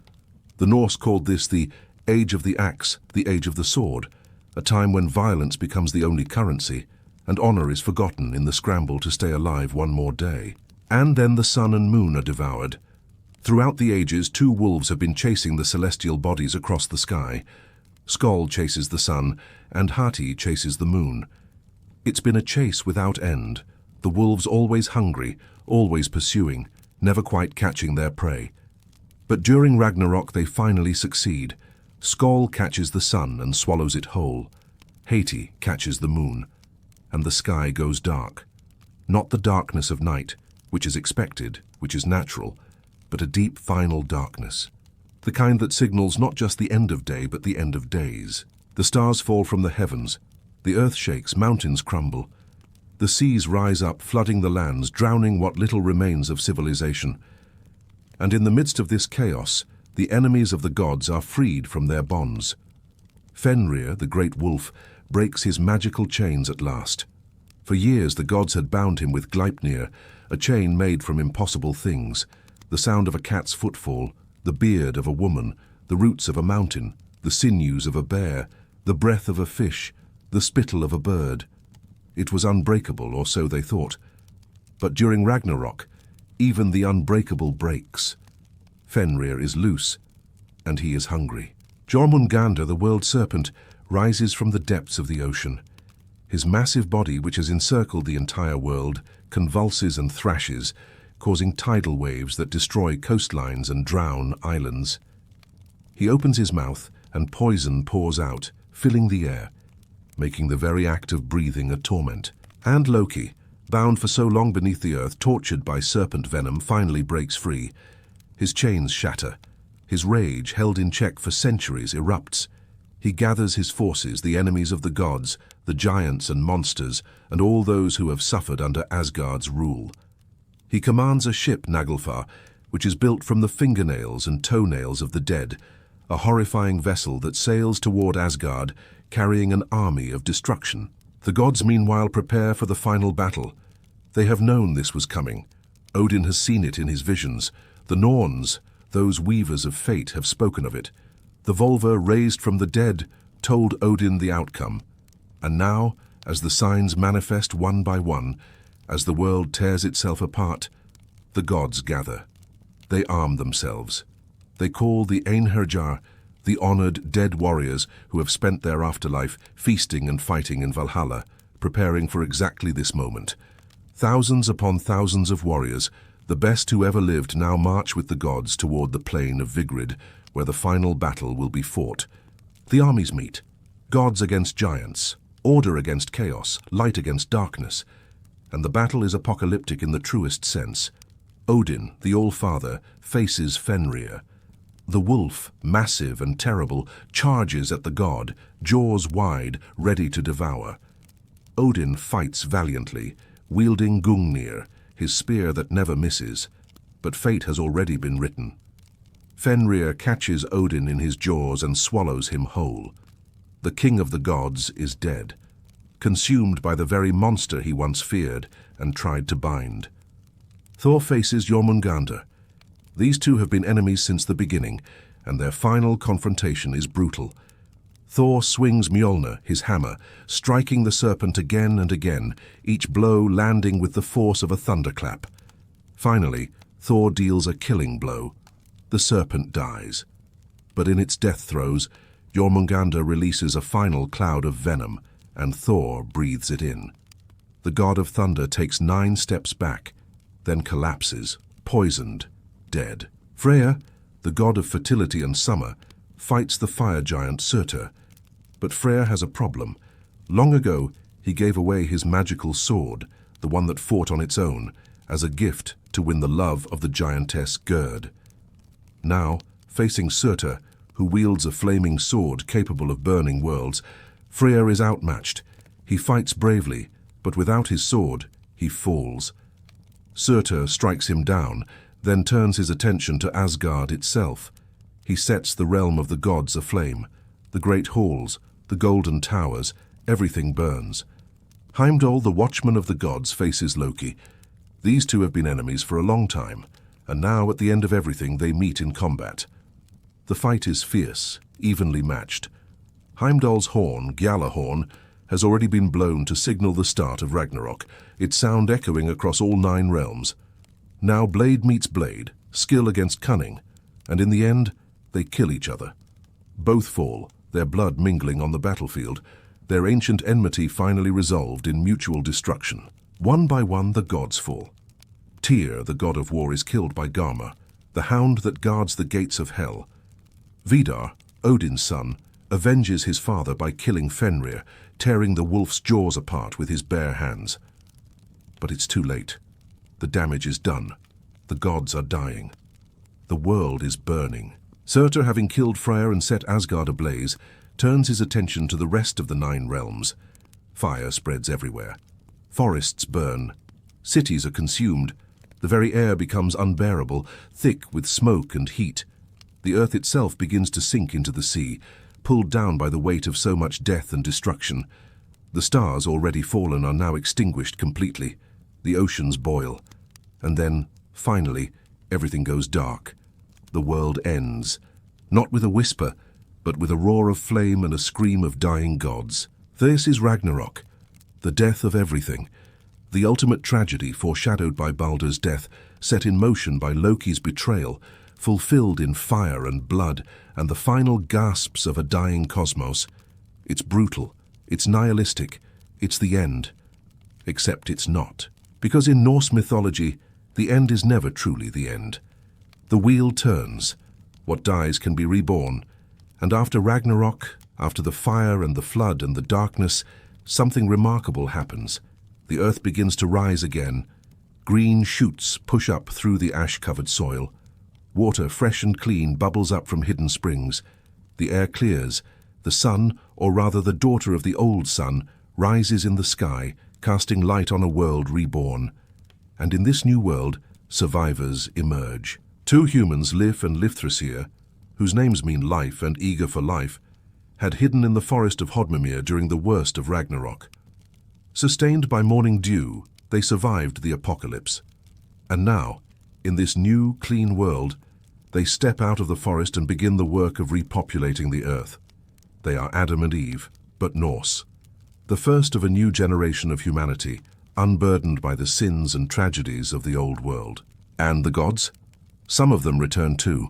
S1: The Norse called this the age of the axe, the age of the sword, a time when violence becomes the only currency, and honor is forgotten in the scramble to stay alive one more day. And then the sun and moon are devoured. Throughout the ages, two wolves have been chasing the celestial bodies across the sky. Skoll chases the sun, and Hati chases the moon. It's been a chase without end, the wolves always hungry, always pursuing, never quite catching their prey. But during Ragnarök they finally succeed. Skoll catches the sun and swallows it whole. Hati catches the moon, and the sky goes dark. Not the darkness of night, which is expected, which is natural, but a deep final darkness. The kind that signals not just the end of day, but the end of days. The stars fall from the heavens, the earth shakes, mountains crumble. The seas rise up, flooding the lands, drowning what little remains of civilization. And in the midst of this chaos, the enemies of the gods are freed from their bonds. Fenrir, the great wolf, breaks his magical chains at last. For years the gods had bound him with Gleipnir, a chain made from impossible things, the sound of a cat's footfall, the beard of a woman, the roots of a mountain, the sinews of a bear, the breath of a fish, the spittle of a bird. It was unbreakable, or so they thought. But during Ragnarök, even the unbreakable breaks. Fenrir is loose, and he is hungry. Jormungandr, the world serpent, rises from the depths of the ocean. His massive body, which has encircled the entire world, convulses and thrashes, causing tidal waves that destroy coastlines and drown islands. He opens his mouth, and poison pours out, filling the air, making the very act of breathing a torment. And Loki, bound for so long beneath the earth, tortured by serpent venom, finally breaks free. His chains shatter. His rage, held in check for centuries, erupts. He gathers his forces, the enemies of the gods, the giants and monsters, and all those who have suffered under Asgard's rule. He commands a ship, Naglfar, which is built from the fingernails and toenails of the dead, a horrifying vessel that sails toward Asgard, carrying an army of destruction. The gods meanwhile prepare for the final battle. They have known this was coming. Odin has seen it in his visions. The Norns, those weavers of fate, have spoken of it. The Volva, raised from the dead, told Odin the outcome. And now, as the signs manifest one by one, as the world tears itself apart, the gods gather. They arm themselves. They call the Einherjar, the honored dead warriors who have spent their afterlife feasting and fighting in Valhalla, preparing for exactly this moment. Thousands upon thousands of warriors, the best who ever lived, now march with the gods toward the plain of Vigrid, where the final battle will be fought. The armies meet. Gods against giants, order against chaos, light against darkness. And the battle is apocalyptic in the truest sense. Odin, the All-Father, faces Fenrir. The wolf, massive and terrible, charges at the god, jaws wide, ready to devour. Odin fights valiantly, wielding Gungnir, his spear that never misses, but fate has already been written. Fenrir catches Odin in his jaws and swallows him whole. The king of the gods is dead, consumed by the very monster he once feared and tried to bind. Thor faces Jormungandr. These two have been enemies since the beginning, and their final confrontation is brutal. Thor swings Mjolnir, his hammer, striking the serpent again and again, each blow landing with the force of a thunderclap. Finally, Thor deals a killing blow. The serpent dies. But in its death throes, Jormungandr releases a final cloud of venom, and Thor breathes it in. The god of thunder takes 9 steps back, then collapses, poisoned, dead. Freya, the god of fertility and summer, fights the fire giant Surtur. But Freya has a problem. Long ago, he gave away his magical sword, the one that fought on its own, as a gift to win the love of the giantess Gerd. Now, facing Surtur, who wields a flaming sword capable of burning worlds, Freya is outmatched. He fights bravely, but without his sword, he falls. Surtur strikes him down, then turns his attention to Asgard itself. He sets the realm of the gods aflame. The great halls, the golden towers, everything burns. Heimdall, the watchman of the gods, faces Loki. These two have been enemies for a long time, and now at the end of everything they meet in combat. The fight is fierce, evenly matched. Heimdall's horn, Gjallarhorn, has already been blown to signal the start of Ragnarök, its sound echoing across all 9 realms. Now blade meets blade, skill against cunning, and in the end, they kill each other. Both fall, their blood mingling on the battlefield, their ancient enmity finally resolved in mutual destruction. One by one, the gods fall. Tyr, the god of war, is killed by Garma, the hound that guards the gates of hell. Vidar, Odin's son, avenges his father by killing Fenrir, tearing the wolf's jaws apart with his bare hands. But it's too late. The damage is done. The gods are dying. The world is burning. Surtur, having killed Freyr and set Asgard ablaze, turns his attention to the rest of the 9 realms. Fire spreads everywhere. Forests burn. Cities are consumed. The very air becomes unbearable, thick with smoke and heat. The earth itself begins to sink into the sea, pulled down by the weight of so much death and destruction. The stars, already fallen, are now extinguished completely. The oceans boil. And then, finally, everything goes dark. The world ends, not with a whisper, but with a roar of flame and a scream of dying gods. This is Ragnarök, the death of everything. The ultimate tragedy foreshadowed by Baldr's death, set in motion by Loki's betrayal, fulfilled in fire and blood, and the final gasps of a dying cosmos. It's brutal, it's nihilistic, it's the end. Except it's not. Because in Norse mythology, the end is never truly the end. The wheel turns. What dies can be reborn. And after Ragnarök, after the fire and the flood and the darkness, something remarkable happens. The earth begins to rise again. Green shoots push up through the ash-covered soil. Water, fresh and clean, bubbles up from hidden springs. The air clears. The sun, or rather the daughter of the old sun, rises in the sky, casting light on a world reborn. And in this new world, survivors emerge. 2 humans, Lif and Lifthrasir, whose names mean life and eager for life, had hidden in the forest of Hodmimir during the worst of Ragnarök. Sustained by morning dew, they survived the apocalypse. And now, in this new, clean world, they step out of the forest and begin the work of repopulating the earth. They are Adam and Eve, but Norse. The first of a new generation of humanity, unburdened by the sins and tragedies of the old world. And the gods? Some of them return too.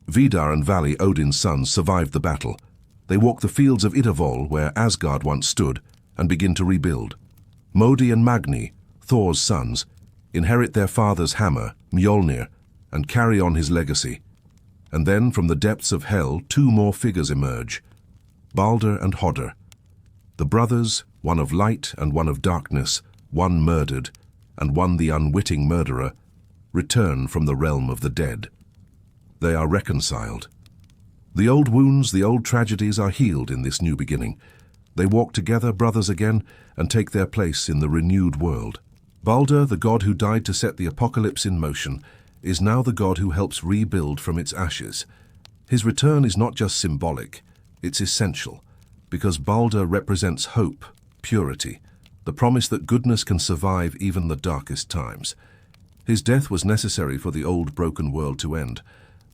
S1: Vidar and Vali, Odin's sons, survived the battle. They walk the fields of Idavol, where Asgard once stood, and begin to rebuild. Modi and Magni, Thor's sons, inherit their father's hammer, Mjolnir, and carry on his legacy. And then, from the depths of hell, 2 more figures emerge, Baldr and Hodr. The brothers, one of light and one of darkness, one murdered, and one the unwitting murderer, return from the realm of the dead. They are reconciled. The old wounds, the old tragedies are healed in this new beginning. They walk together, brothers again, and take their place in the renewed world. Baldr, the god who died to set the apocalypse in motion, is now the god who helps rebuild from its ashes. His return is not just symbolic, it's essential, because Baldr represents hope, purity, the promise that goodness can survive even the darkest times. His death was necessary for the old broken world to end,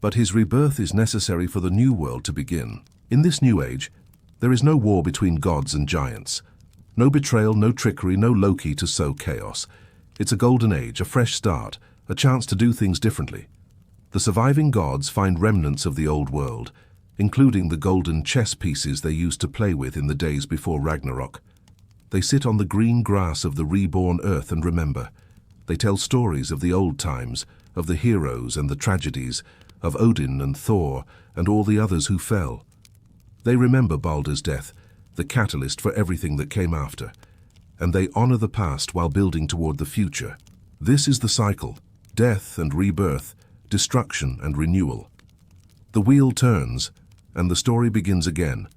S1: but his rebirth is necessary for the new world to begin. In this new age, there is no war between gods and giants. No betrayal, no trickery, no Loki to sow chaos. It's a golden age, a fresh start, a chance to do things differently. The surviving gods find remnants of the old world, including the golden chess pieces they used to play with in the days before Ragnarök. They sit on the green grass of the reborn earth and remember. They tell stories of the old times, of the heroes and the tragedies, of Odin and Thor and all the others who fell. They remember Baldr's death, the catalyst for everything that came after, and they honor the past while building toward the future. This is the cycle: death and rebirth, destruction and renewal. The wheel turns, and the story begins again.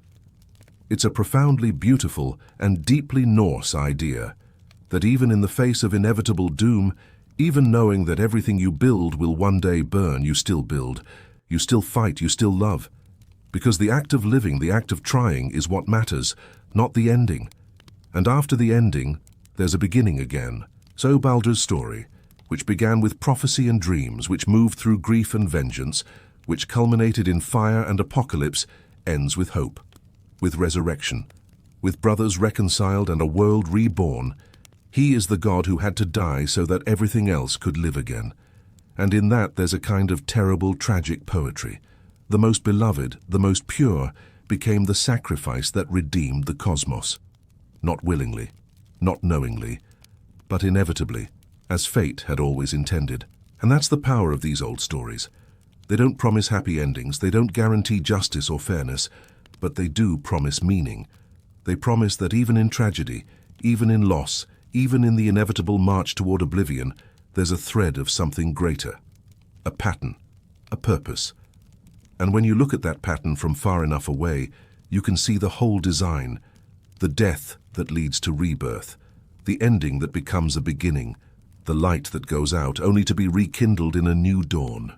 S1: It's a profoundly beautiful and deeply Norse idea, that even in the face of inevitable doom, even knowing that everything you build will one day burn, you still build, you still fight, you still love. Because the act of living, the act of trying, is what matters, not the ending. And after the ending, there's a beginning again. So Baldr's story, which began with prophecy and dreams, which moved through grief and vengeance, which culminated in fire and apocalypse, ends with hope, with resurrection, with brothers reconciled and a world reborn. He is the God who had to die so that everything else could live again. And in that there's a kind of terrible, tragic poetry. The most beloved, the most pure, became the sacrifice that redeemed the cosmos. Not willingly, not knowingly, but inevitably, as fate had always intended. And that's the power of these old stories. They don't promise happy endings, they don't guarantee justice or fairness, but they do promise meaning. They promise that even in tragedy, even in loss, even in the inevitable march toward oblivion, there's a thread of something greater, a pattern, a purpose. And when you look at that pattern from far enough away, you can see the whole design, the death that leads to rebirth, the ending that becomes a beginning, the light that goes out only to be rekindled in a new dawn.